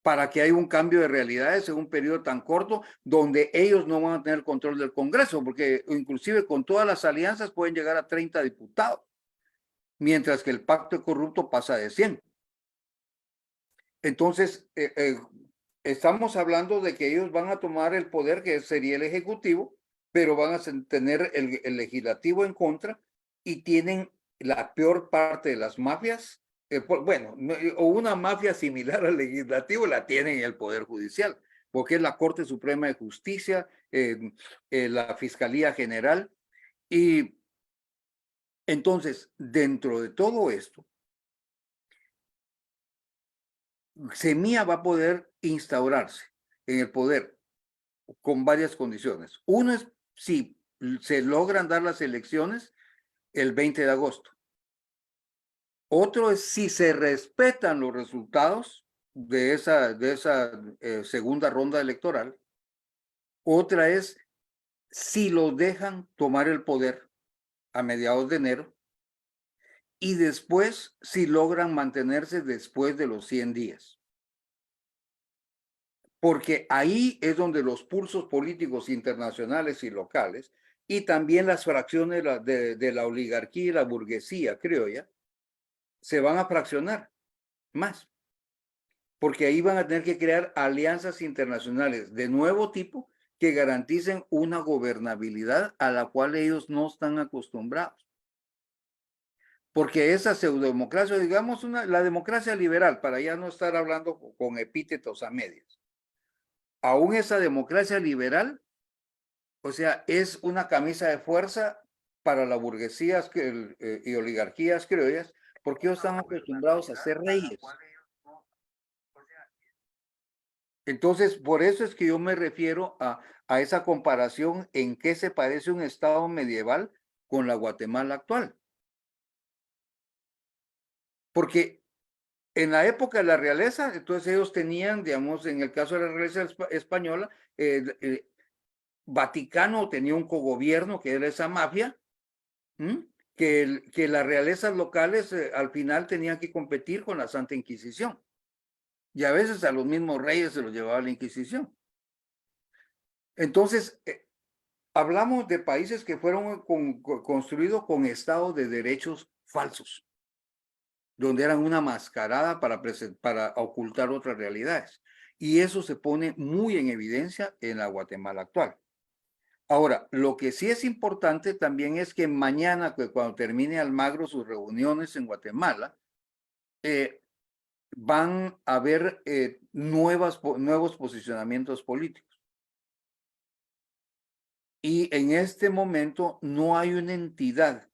para que haya un cambio de realidades en un periodo tan corto donde ellos no van a tener control del Congreso, porque inclusive con todas las alianzas pueden llegar a 30 diputados, mientras que el pacto corrupto pasa de 100. Entonces, estamos hablando de que ellos van a tomar el poder, que sería el Ejecutivo, pero van a tener el Legislativo en contra y tienen la peor parte de las mafias. Bueno, o una mafia similar al Legislativo la tienen en el Poder Judicial, porque es la Corte Suprema de Justicia, la Fiscalía General. Y entonces, dentro de todo esto, Semilla va a poder instaurarse en el poder con varias condiciones. Uno es si se logran dar las elecciones el 20 de agosto. Otro es si se respetan los resultados de esa segunda ronda electoral. Otra es si lo dejan tomar el poder a mediados de enero. Y después si logran mantenerse después de los 100 días. Porque ahí es donde los pulsos políticos internacionales y locales y también las fracciones de la oligarquía y la burguesía criolla se van a fraccionar más. Porque ahí van a tener que crear alianzas internacionales de nuevo tipo que garanticen una gobernabilidad a la cual ellos no están acostumbrados. Porque esa pseudodemocracia, digamos, la democracia liberal, para ya no estar hablando con epítetos a medias, aún esa democracia liberal, o sea, es una camisa de fuerza para las burguesías y oligarquías criollas, porque ellos están acostumbrados a ser reyes. Entonces, por eso es que yo me refiero a esa comparación en qué se parece un Estado medieval con la Guatemala actual. Porque en la época de la realeza, entonces ellos tenían, digamos, en el caso de la realeza española, Vaticano tenía un cogobierno que era esa mafia, que las realezas locales al final tenían que competir con la Santa Inquisición. Y a veces a los mismos reyes se los llevaba la Inquisición. Entonces, hablamos de países que fueron construidos con estados de derechos falsos, donde eran una mascarada para ocultar otras realidades. Y eso se pone muy en evidencia en la Guatemala actual. Ahora, lo que sí es importante también es que mañana, cuando termine Almagro sus reuniones en Guatemala, van a haber nuevos posicionamientos políticos. Y en este momento no hay una entidad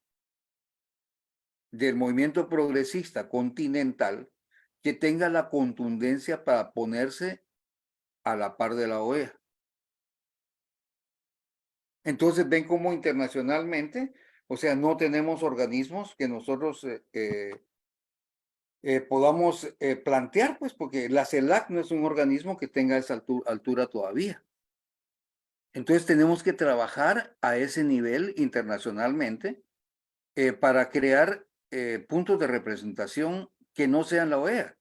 del movimiento progresista continental que tenga la contundencia para ponerse a la par de la OEA. Entonces ven cómo internacionalmente, o sea, no tenemos organismos que nosotros podamos plantear, pues, porque la CELAC no es un organismo que tenga esa altura todavía. Entonces tenemos que trabajar a ese nivel internacionalmente para crear puntos de representación que no sean la OEA.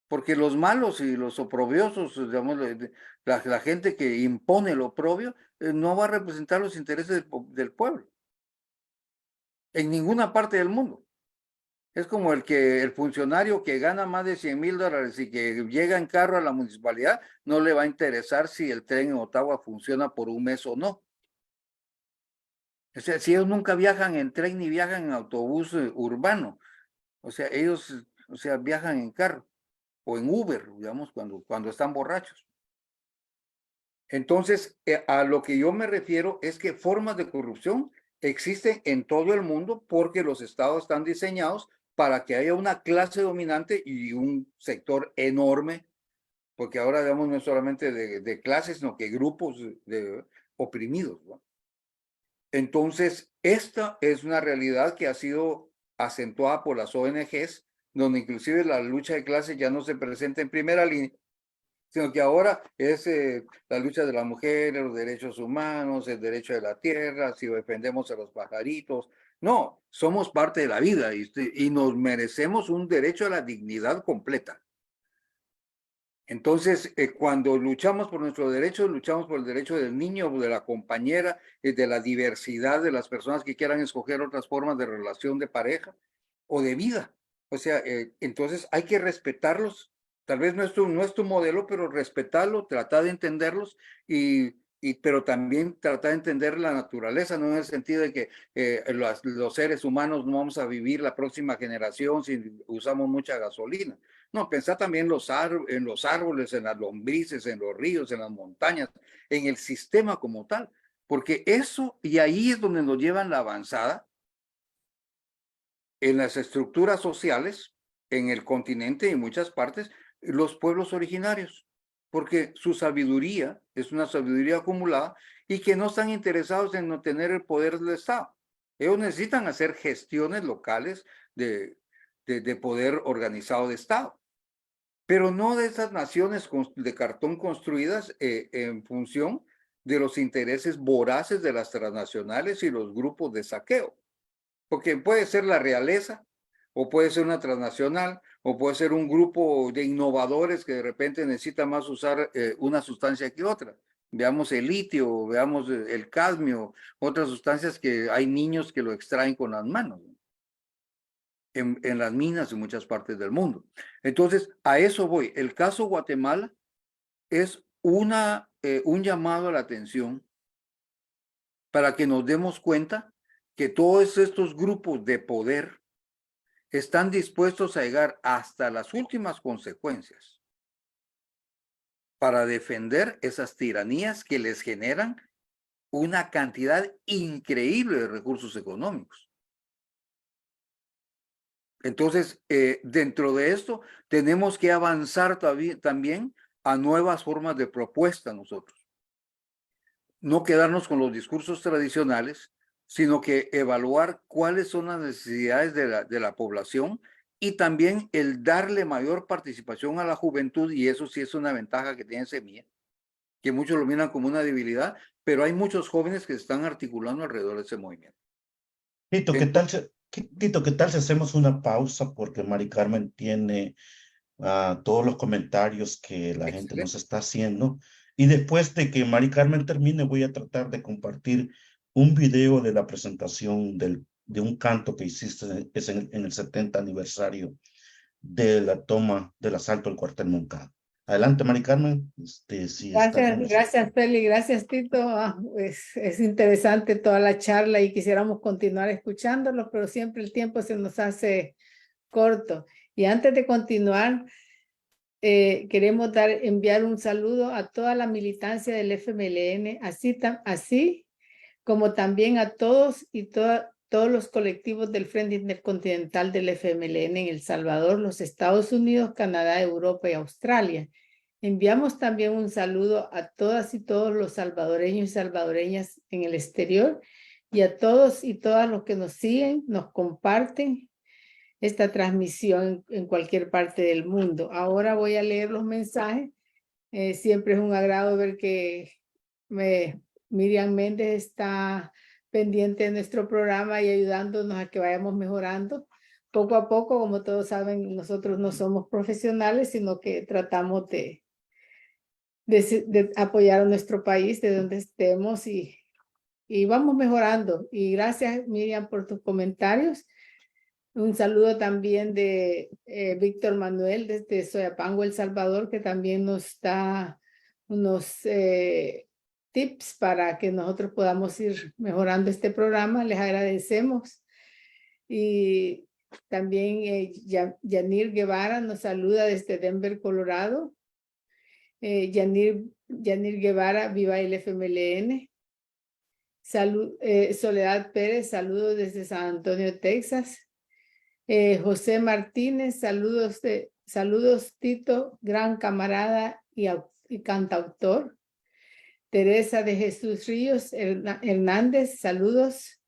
Porque los malos y los oprobiosos, digamos, la gente que impone el oprobio, no va a representar los intereses del pueblo. En ninguna parte del mundo. Es como el funcionario que gana más de $100,000 y que llega en carro a la municipalidad, no le va a interesar si el tren en Ottawa funciona por un mes o no. O sea, si ellos nunca viajan en tren ni viajan en autobús urbano, o sea, ellos, o sea, viajan en carro o en Uber, digamos, cuando están borrachos. Entonces, a lo que yo me refiero es que formas de corrupción existen en todo el mundo porque los estados están diseñados para que haya una clase dominante y un sector enorme porque ahora digamos no es solamente de clases, sino que grupos de oprimidos, ¿no? Entonces, esta es una realidad que ha sido acentuada por las ONGs, donde inclusive la lucha de clases ya no se presenta en primera línea, sino que ahora es la lucha de la mujer, los derechos humanos, el derecho de la tierra, si defendemos a los pajaritos. No, somos parte de la vida y nos merecemos un derecho a la dignidad completa. Entonces, cuando luchamos por nuestros derechos, luchamos por el derecho del niño, de la compañera, de la diversidad de las personas que quieran escoger otras formas de relación de pareja o de vida. O sea, entonces hay que respetarlos. Tal vez no es tu modelo, pero respetarlo, tratar de entenderlos pero también tratar de entender la naturaleza, no en el sentido de que los seres humanos no vamos a vivir la próxima generación si usamos mucha gasolina. No, pensar también en los árboles, en las lombrices, en los ríos, en las montañas, en el sistema como tal. Porque eso, y ahí es donde nos llevan la avanzada, en las estructuras sociales, en el continente y en muchas partes, los pueblos originarios. Porque su sabiduría es una sabiduría acumulada y que no están interesados en no tener el poder del Estado. Ellos necesitan hacer gestiones locales de poder organizado de Estado, pero no de esas naciones de cartón construidas en función de los intereses voraces de las transnacionales y los grupos de saqueo. Porque puede ser la realeza, o puede ser una transnacional, o puede ser un grupo de innovadores que de repente necesita más usar una sustancia que otra. Veamos el litio, veamos el cadmio, otras sustancias que hay niños que lo extraen con las manos en las minas en muchas partes del mundo. Entonces, a eso voy. El caso Guatemala es un llamado a la atención para que nos demos cuenta que todos estos grupos de poder están dispuestos a llegar hasta las últimas consecuencias para defender esas tiranías que les generan una cantidad increíble de recursos económicos. Entonces, dentro de esto, tenemos que avanzar también a nuevas formas de propuesta nosotros. No quedarnos con los discursos tradicionales, sino que evaluar cuáles son las necesidades de la población y también el darle mayor participación a la juventud, y eso sí es una ventaja que tiene Semilla, que muchos lo miran como una debilidad, pero hay muchos jóvenes que se están articulando alrededor de ese movimiento. Tito, Tito, ¿qué tal si hacemos una pausa? Porque Mari Carmen tiene todos los comentarios que la gente nos está haciendo. Y después de que Mari Carmen termine, voy a tratar de compartir un video de la presentación de un canto que hiciste en el 70 aniversario de la toma del asalto al cuartel Moncada. Adelante, Mari Carmen. Si Gracias, Feli, gracias, Tito. Es interesante toda la charla y quisiéramos continuar escuchándolo, pero siempre el tiempo se nos hace corto. Y antes de continuar, queremos enviar un saludo a toda la militancia del FMLN, así como también a todos y todos los colectivos del Frente Intercontinental del FMLN en El Salvador, los Estados Unidos, Canadá, Europa y Australia. Enviamos también un saludo a todas y todos los salvadoreños y salvadoreñas en el exterior y a todos y todas los que nos siguen, nos comparten esta transmisión en cualquier parte del mundo. Ahora voy a leer los mensajes. Siempre es un agrado ver que Miriam Méndez está pendiente de nuestro programa y ayudándonos a que vayamos mejorando. Poco a poco, como todos saben, nosotros no somos profesionales, sino que tratamos de apoyar a nuestro país de donde estemos y vamos mejorando. Y gracias, Miriam, por tus comentarios. Un saludo también de Víctor Manuel desde Soyapango, El Salvador, que también nos da unos tips para que nosotros podamos ir mejorando este programa. Les agradecemos. Y también Yanir Guevara nos saluda desde Denver, Colorado. Yanir Guevara, viva el FMLN. Soledad Pérez, saludos desde San Antonio, Texas. José Martínez, saludos Tito, gran camarada y cantautor. Teresa de Jesús Ríos Hernández, saludos.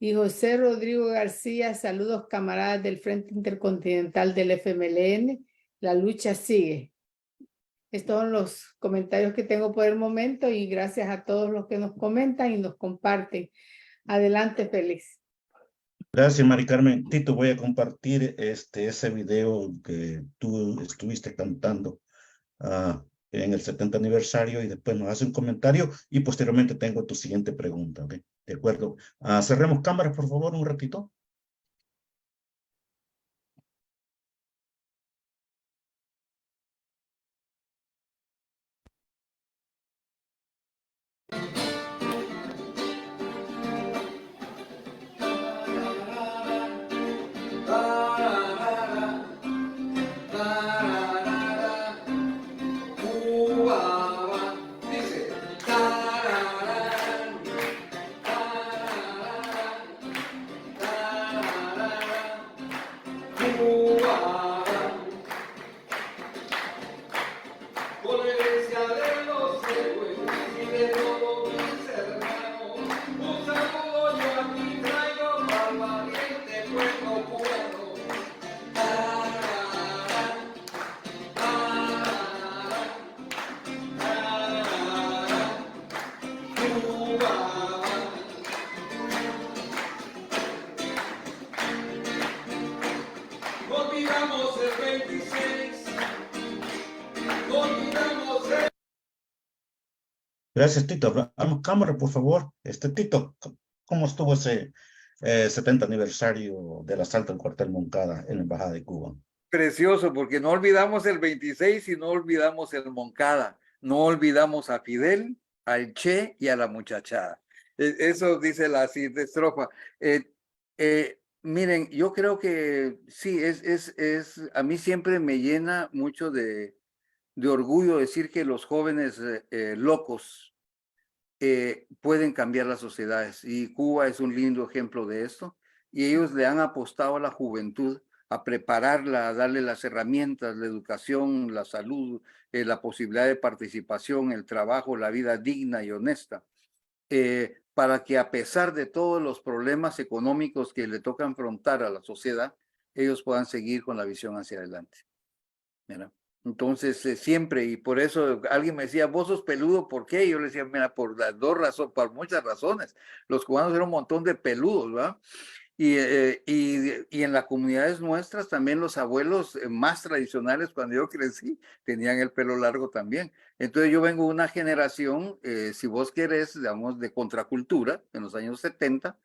Y José Rodrigo García, saludos camaradas del Frente Intercontinental del FMLN. La lucha sigue. Estos son los comentarios que tengo por el momento y gracias a todos los que nos comentan y nos comparten. Adelante, Félix. Gracias, Mari Carmen. Tito, voy a compartir ese video que tú estuviste cantando en el 70 aniversario y después nos hace un comentario y posteriormente tengo tu siguiente pregunta, ¿ok? De acuerdo. Cerremos cámaras, por favor, un ratito. Gracias, Tito. Vamos, cámara, por favor. Tito, ¿cómo estuvo ese 70 aniversario del asalto al cuartel Moncada en la Embajada de Cuba? Precioso, porque no olvidamos el 26 y no olvidamos el Moncada. No olvidamos a Fidel, al Che y a la muchachada. Eso dice la siguiente estrofa. Miren, yo creo que sí, a mí siempre me llena mucho de orgullo decir que los jóvenes locos pueden cambiar las sociedades, y Cuba es un lindo ejemplo de esto, y ellos le han apostado a la juventud, a prepararla, a darle las herramientas, la educación, la salud, la posibilidad de participación, el trabajo, la vida digna y honesta, para que a pesar de todos los problemas económicos que le toca enfrentar a la sociedad, ellos puedan seguir con la visión hacia adelante. ¿Verdad? Entonces, siempre, y por eso alguien me decía, vos sos peludo, ¿por qué? Y yo le decía, mira, por las dos razones, por muchas razones. Los cubanos eran un montón de peludos, ¿verdad? Y en las comunidades nuestras también los abuelos más tradicionales, cuando yo crecí, tenían el pelo largo también. Entonces yo vengo de una generación, si vos querés, digamos, de contracultura, en los años 70,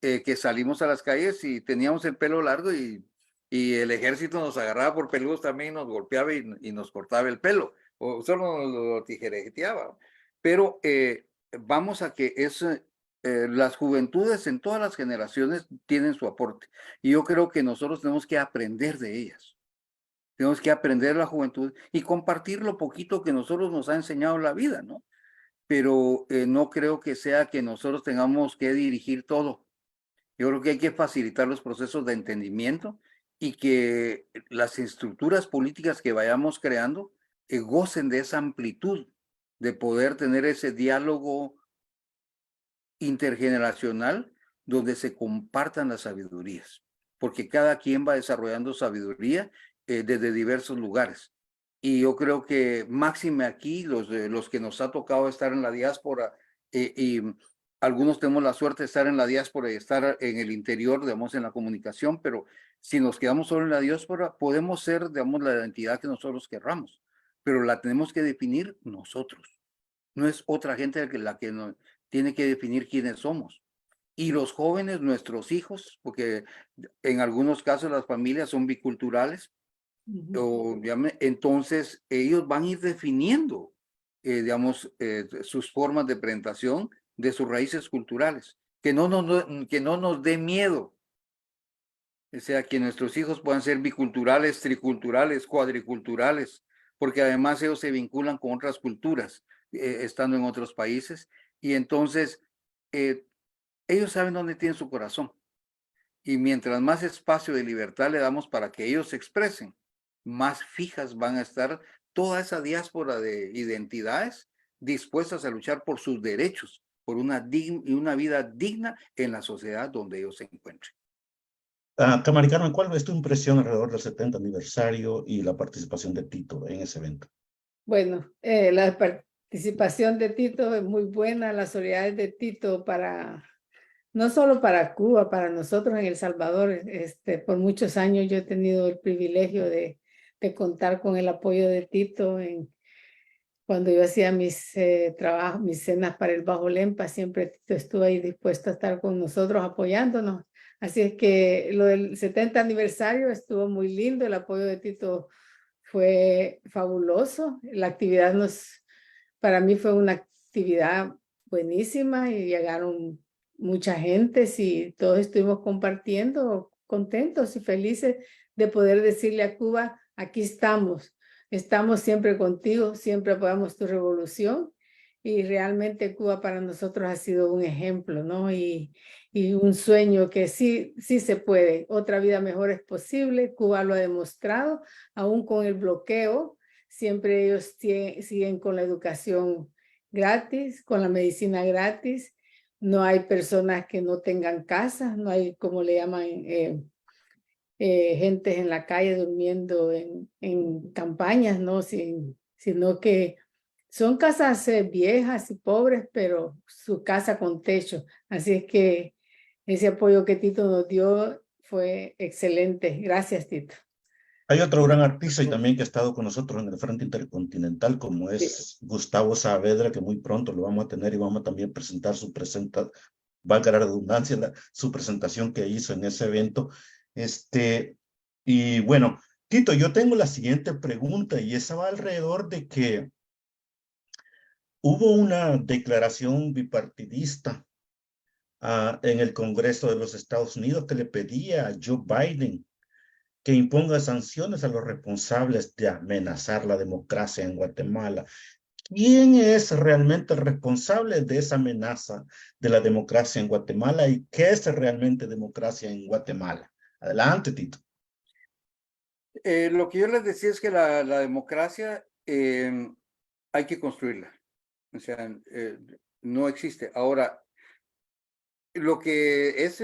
que salimos a las calles y teníamos el pelo largo y el ejército nos agarraba por peludos también, nos golpeaba y nos cortaba el pelo, o solo nos lo tijereteaba. Pero vamos a que las juventudes en todas las generaciones tienen su aporte. Y yo creo que nosotros tenemos que aprender de ellas. Tenemos que aprender la juventud y compartir lo poquito que nosotros nos ha enseñado la vida, ¿no? Pero no creo que sea que nosotros tengamos que dirigir todo. Yo creo que hay que facilitar los procesos de entendimiento y que las estructuras políticas que vayamos creando gocen de esa amplitud de poder tener ese diálogo intergeneracional donde se compartan las sabidurías, porque cada quien va desarrollando sabiduría desde diversos lugares. Y yo creo que máxime aquí, los que nos ha tocado estar en la diáspora y algunos tenemos la suerte de estar en la diáspora y estar en el interior, digamos, en la comunicación, pero si nos quedamos solo en la diáspora, podemos ser, digamos, la identidad que nosotros querramos, pero la tenemos que definir nosotros. No es otra gente la que nos tiene que definir quiénes somos. Y los jóvenes, nuestros hijos, porque en algunos casos las familias son biculturales, entonces ellos van a ir definiendo, digamos, sus formas de presentación de sus raíces culturales, que no nos dé miedo. O sea, que nuestros hijos puedan ser biculturales, triculturales, cuadriculturales, porque además ellos se vinculan con otras culturas, estando en otros países, y entonces ellos saben dónde tienen su corazón. Y mientras más espacio de libertad le damos para que ellos se expresen, más fijas van a estar toda esa diáspora de identidades dispuestas a luchar por sus derechos, por una vida digna en la sociedad donde ellos se encuentren. Mari Carmen, ¿cuál es tu impresión alrededor del 70 aniversario y la participación de Tito en ese evento? Bueno, la participación de Tito es muy buena, las solidaridad de Tito no solo para Cuba, para nosotros en El Salvador. Por muchos años yo he tenido el privilegio de contar con el apoyo de Tito cuando yo hacía mis trabajos, mis cenas para el Bajo Lempa, siempre Tito estuvo ahí dispuesto a estar con nosotros apoyándonos. Así es que lo del 70 aniversario estuvo muy lindo, el apoyo de Tito fue fabuloso. La actividad para mí fue una actividad buenísima y llegaron mucha gente y todos estuvimos compartiendo, contentos y felices de poder decirle a Cuba, aquí estamos siempre contigo, siempre apoyamos tu revolución. Y realmente Cuba para nosotros ha sido un ejemplo, ¿no? Y un sueño que sí se puede. Otra vida mejor es posible. Cuba lo ha demostrado, aún con el bloqueo. Siempre ellos siguen con la educación gratis, con la medicina gratis. No hay personas que no tengan casas, no hay, como le llaman, gente en la calle durmiendo en campañas, ¿no? Sino que son casas viejas y pobres, pero su casa con techo. Así es que ese apoyo que Tito nos dio fue excelente. Gracias, Tito. Hay otro gran artista y también que ha estado con nosotros en el Frente Intercontinental, como es Gustavo Saavedra, que muy pronto lo vamos a tener y vamos a también presentar valga la redundancia, su presentación que hizo en ese evento. Y bueno, Tito, yo tengo la siguiente pregunta y esa va alrededor de que hubo una declaración bipartidista en el Congreso de los Estados Unidos que le pedía a Joe Biden que imponga sanciones a los responsables de amenazar la democracia en Guatemala. ¿Quién es realmente el responsable de esa amenaza de la democracia en Guatemala y qué es realmente democracia en Guatemala? Adelante, Tito. Lo que yo les decía es que la democracia hay que construirla. O sea, no existe. Ahora, lo que es,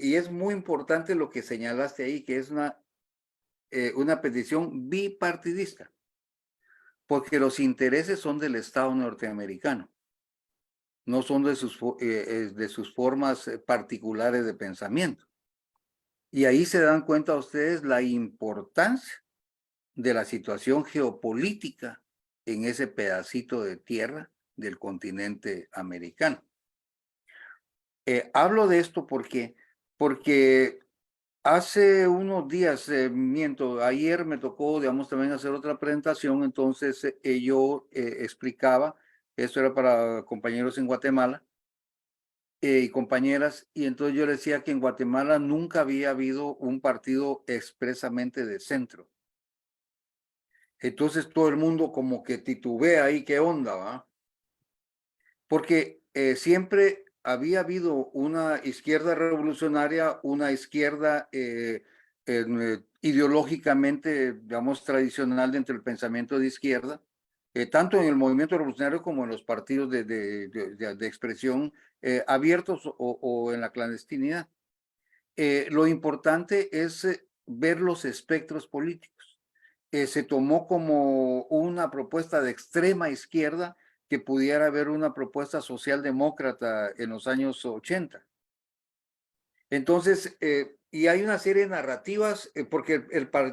y es muy importante lo que señalaste ahí, que es una petición bipartidista, porque los intereses son del Estado norteamericano, no son de sus formas particulares de pensamiento. Y ahí se dan cuenta ustedes la importancia de la situación geopolítica en ese pedacito de tierra del continente americano. Hablo de esto porque hace unos días, ayer me tocó, digamos, también hacer otra presentación, entonces yo explicaba, esto era para compañeros en Guatemala y compañeras, y entonces yo decía que en Guatemala nunca había habido un partido expresamente de centro. Entonces todo el mundo como que titubea ahí, ¿qué onda, va? Porque siempre había habido una izquierda revolucionaria, una izquierda ideológicamente, digamos, tradicional dentro del pensamiento de izquierda, tanto en el movimiento revolucionario como en los partidos de expresión abiertos o en la clandestinidad. Lo importante es ver los espectros políticos. Se tomó como una propuesta de extrema izquierda que pudiera haber una propuesta socialdemócrata en los años 80. Entonces, y hay una serie de narrativas, porque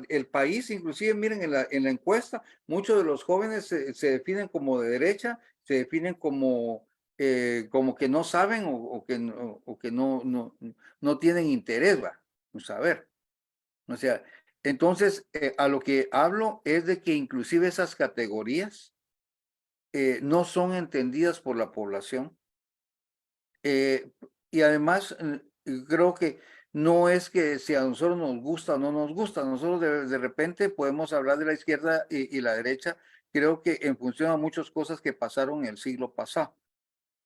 el país, inclusive miren en la encuesta, muchos de los jóvenes se definen como de derecha, se definen como que no saben o que no tienen interés, va, a saber. O sea, entonces, a lo que hablo es de que inclusive esas categorías no son entendidas por la población. Y además, creo que no es que si a nosotros nos gusta o no nos gusta, nosotros de repente podemos hablar de la izquierda y la derecha, creo que en función a muchas cosas que pasaron en el siglo pasado.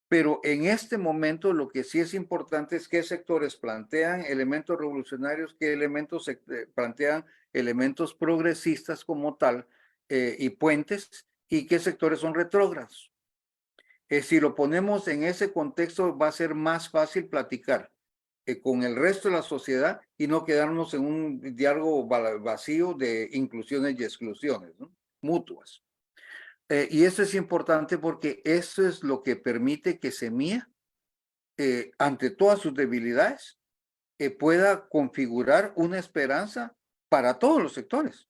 Pero en este momento lo que sí es importante es qué sectores plantean elementos revolucionarios, qué elementos plantean elementos progresistas como tal, y puentes y qué sectores son retrógrados. Si lo ponemos en ese contexto, va a ser más fácil platicar con el resto de la sociedad y no quedarnos en un diálogo vacío de inclusiones y exclusiones, ¿no? Mutuas. Y eso es importante porque eso es lo que permite que Semilla, ante todas sus debilidades, pueda configurar una esperanza para todos los sectores.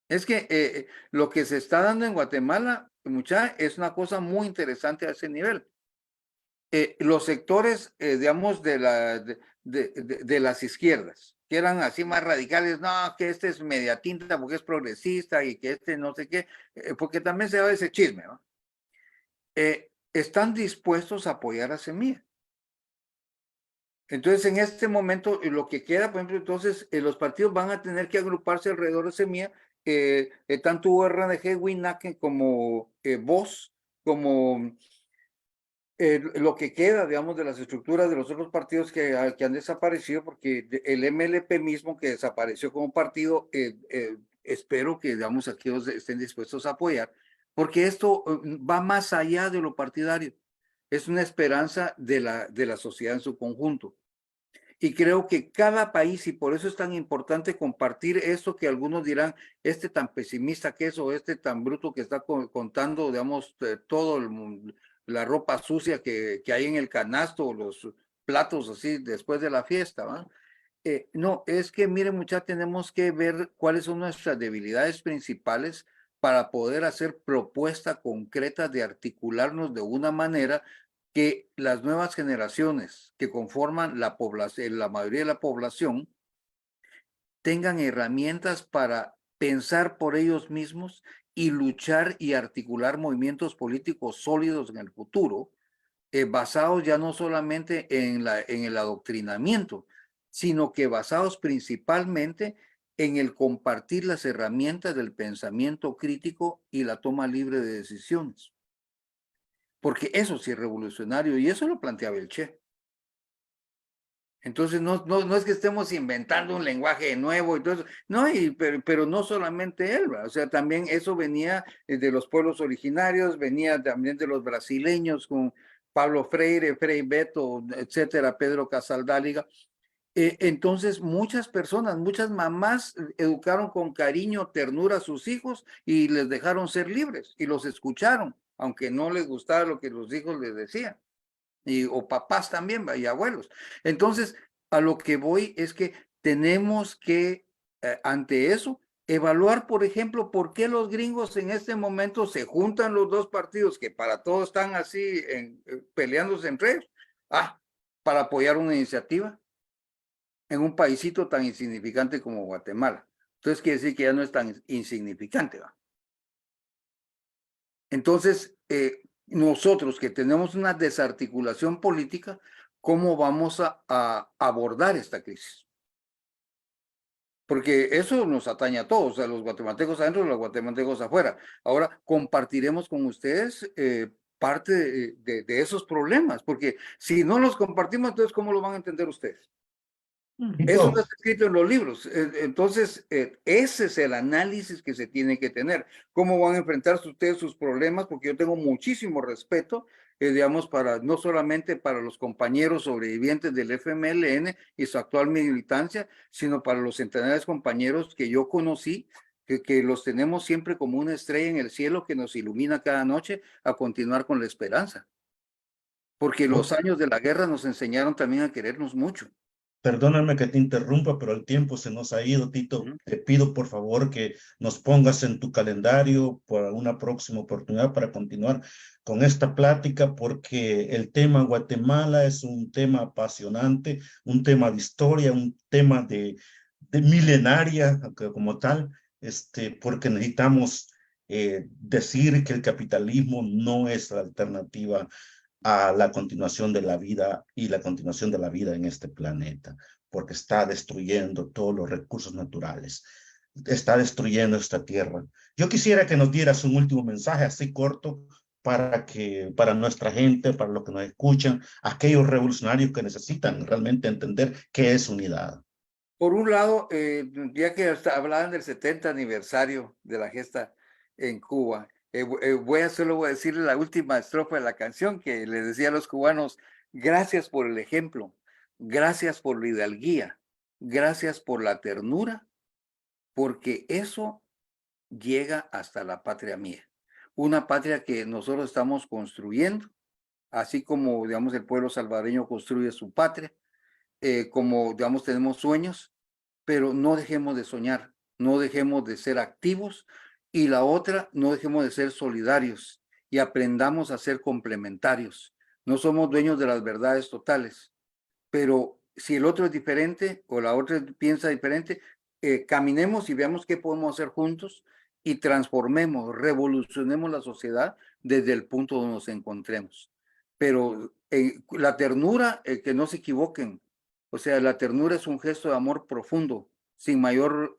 Es que lo que se está dando en Guatemala, es una cosa muy interesante a ese nivel. Los sectores, digamos, de las izquierdas, que eran así más radicales, no, que este es media tinta porque es progresista y que este no sé qué, porque también se da ese chisme, ¿no? Están dispuestos a apoyar a Semilla. Entonces, en este momento, lo que queda, por ejemplo, entonces, los partidos van a tener que agruparse alrededor de Semilla, tanto URNG, WINAC, como VOZ, como lo que queda, digamos, de las estructuras de los otros partidos que han desaparecido, porque el MLP mismo que desapareció como partido, espero que, digamos, aquellos estén dispuestos a apoyar, porque esto va más allá de lo partidario. Es una esperanza de la sociedad en su conjunto. Y creo que cada país, y por eso es tan importante compartir esto que algunos dirán, este tan pesimista que es, o este tan bruto que está contando, digamos, todo la ropa sucia que hay en el canasto, los platos así después de la fiesta, ¿va? No, es que, miren, muchachos, tenemos que ver cuáles son nuestras debilidades principales para poder hacer propuestas concretas de articularnos de una manera que las nuevas generaciones que conforman la población, la mayoría de la población, tengan herramientas para pensar por ellos mismos y luchar y articular movimientos políticos sólidos en el futuro, basados ya no solamente en el adoctrinamiento, sino que basados principalmente en el compartir las herramientas del pensamiento crítico y la toma libre de decisiones. Porque eso sí es revolucionario y eso lo planteaba el Che. Entonces no es que estemos inventando un lenguaje nuevo y todo eso, no, pero no solamente él, ¿verdad? O sea, también eso venía de los pueblos originarios, venía también de los brasileños con Pablo Freire, Frei Beto, etcétera, Pedro Casaldáliga. Entonces muchas personas, muchas mamás educaron con cariño, ternura a sus hijos y les dejaron ser libres y los escucharon, aunque no les gustaba lo que los hijos les decían. O papás también, y abuelos. Entonces, a lo que voy es que tenemos que, ante eso, evaluar, por ejemplo, por qué los gringos en este momento se juntan los dos partidos que para todos están así peleándose entre ellos, para apoyar una iniciativa en un paísito tan insignificante como Guatemala. Entonces quiere decir que ya no es tan insignificante, ¿va? Entonces, nosotros que tenemos una desarticulación política, ¿cómo vamos a abordar esta crisis? Porque eso nos atañe a todos, a los guatemaltecos adentro y los guatemaltecos afuera. Ahora compartiremos con ustedes parte de esos problemas, porque si no los compartimos, entonces ¿cómo lo van a entender ustedes? Eso no está escrito en los libros. Entonces, ese es el análisis que se tiene que tener. ¿Cómo van a enfrentar ustedes sus problemas? Porque yo tengo muchísimo respeto, digamos, no solamente para los compañeros sobrevivientes del FMLN y su actual militancia, sino para los centenares compañeros que yo conocí, que los tenemos siempre como una estrella en el cielo que nos ilumina cada noche a continuar con la esperanza. Porque los años de la guerra nos enseñaron también a querernos mucho. Perdóname que te interrumpa, pero el tiempo se nos ha ido, Tito. Te pido por favor que nos pongas en tu calendario para una próxima oportunidad para continuar con esta plática, porque el tema Guatemala es un tema apasionante, un tema de historia, un tema de milenaria como tal, porque necesitamos decir que el capitalismo no es la alternativa a la continuación de la vida y la continuación de la vida en este planeta, porque está destruyendo todos los recursos naturales, está destruyendo esta tierra. Yo quisiera que nos dieras un último mensaje así corto para nuestra gente, para los que nos escuchan, aquellos revolucionarios que necesitan realmente entender qué es unidad. Por un lado, ya que hablaban del 70 aniversario de la gesta, en Cuba. Solo voy a decirle la última estrofa de la canción que le decía a los cubanos: gracias por el ejemplo, gracias por la hidalguía, gracias por la ternura, porque eso llega hasta la patria mía. Una patria que nosotros estamos construyendo, así como, digamos, el pueblo salvadoreño construye su patria, como, digamos, tenemos sueños, pero no dejemos de soñar, no dejemos de ser activos, y la otra, no dejemos de ser solidarios y aprendamos a ser complementarios. No somos dueños de las verdades totales, pero si el otro es diferente o la otra piensa diferente, caminemos y veamos qué podemos hacer juntos y transformemos, revolucionemos la sociedad desde el punto donde nos encontremos. Pero la ternura, que no se equivoquen, o sea, la ternura es un gesto de amor profundo, sin mayor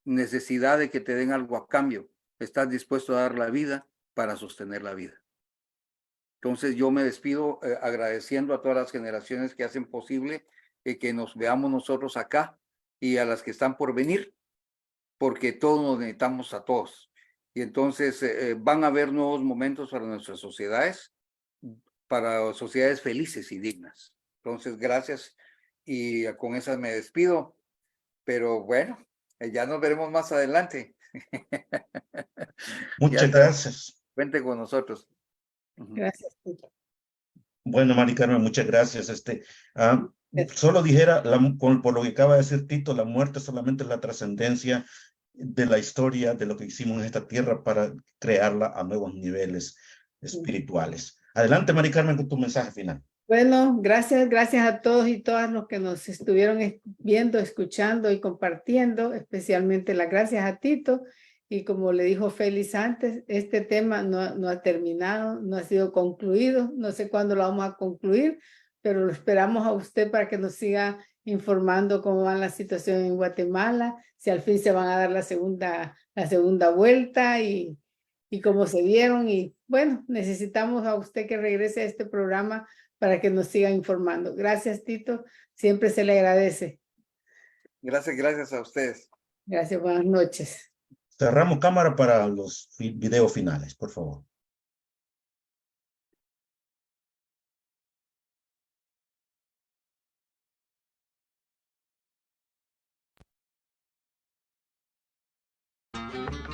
necesidad de que te den algo a cambio. Estás dispuesto a dar la vida para sostener la vida. Entonces yo me despido agradeciendo a todas las generaciones que hacen posible que nos veamos nosotros acá, y a las que están por venir, porque todos nos necesitamos a todos. Y entonces van a haber nuevos momentos para nuestras sociedades, para sociedades felices y dignas. Entonces, gracias, y con esas me despido. Pero bueno, ya nos veremos más adelante. Muchas gracias. Cuente con nosotros. Gracias, Tito. Bueno, Mari Carmen, muchas gracias. Solo dijera, por lo que acaba de decir Tito, la muerte solamente es la trascendencia de la historia, de lo que hicimos en esta tierra para crearla a nuevos niveles espirituales. Adelante, Mari Carmen, con tu mensaje final. Bueno, gracias a todos y todas los que nos estuvieron viendo, escuchando y compartiendo, especialmente las gracias a Tito. Y como le dijo Félix antes, este tema no ha terminado, no ha sido concluido, no sé cuándo lo vamos a concluir, pero lo esperamos a usted para que nos siga informando cómo va la situación en Guatemala, si al fin se van a dar la segunda vuelta y cómo se dieron. Y bueno, necesitamos a usted que regrese a este programa para que nos siga informando. Gracias, Tito, siempre se le agradece. Gracias a ustedes. Gracias, buenas noches. Cerramos cámara para los videos finales, por favor.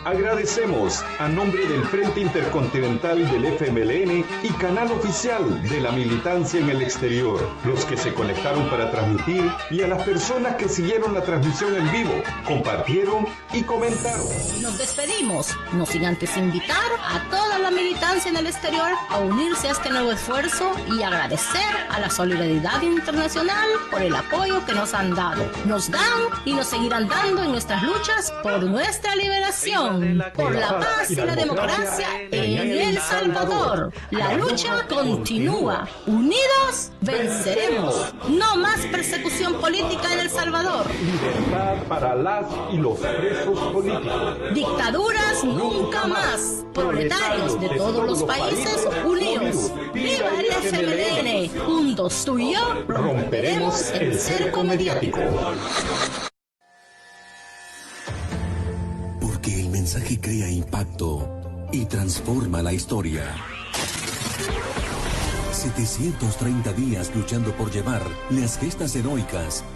Agradecemos a nombre del Frente Intercontinental del FMLN y canal oficial de la militancia en el exterior, los que se conectaron para transmitir, y a las personas que siguieron la transmisión en vivo, compartieron y comentaron. Nos despedimos, no sin antes invitar a toda la militancia en el exterior a unirse a este nuevo esfuerzo y agradecer a la solidaridad internacional por el apoyo que nos han dado, nos dan y nos seguirán dando en nuestras luchas por nuestra liberación, por la paz y la democracia en El Salvador. La lucha continúa. Unidos venceremos. No más persecución política en El Salvador. Libertad para las y los presos políticos. Dictaduras nunca más. Proletarios de todos los países unidos. ¡Viva el FMLN! Juntos tú y yo romperemos el cerco mediático. Porque el mensaje crea impacto y transforma la historia. 730 días luchando por llevar las gestas heroicas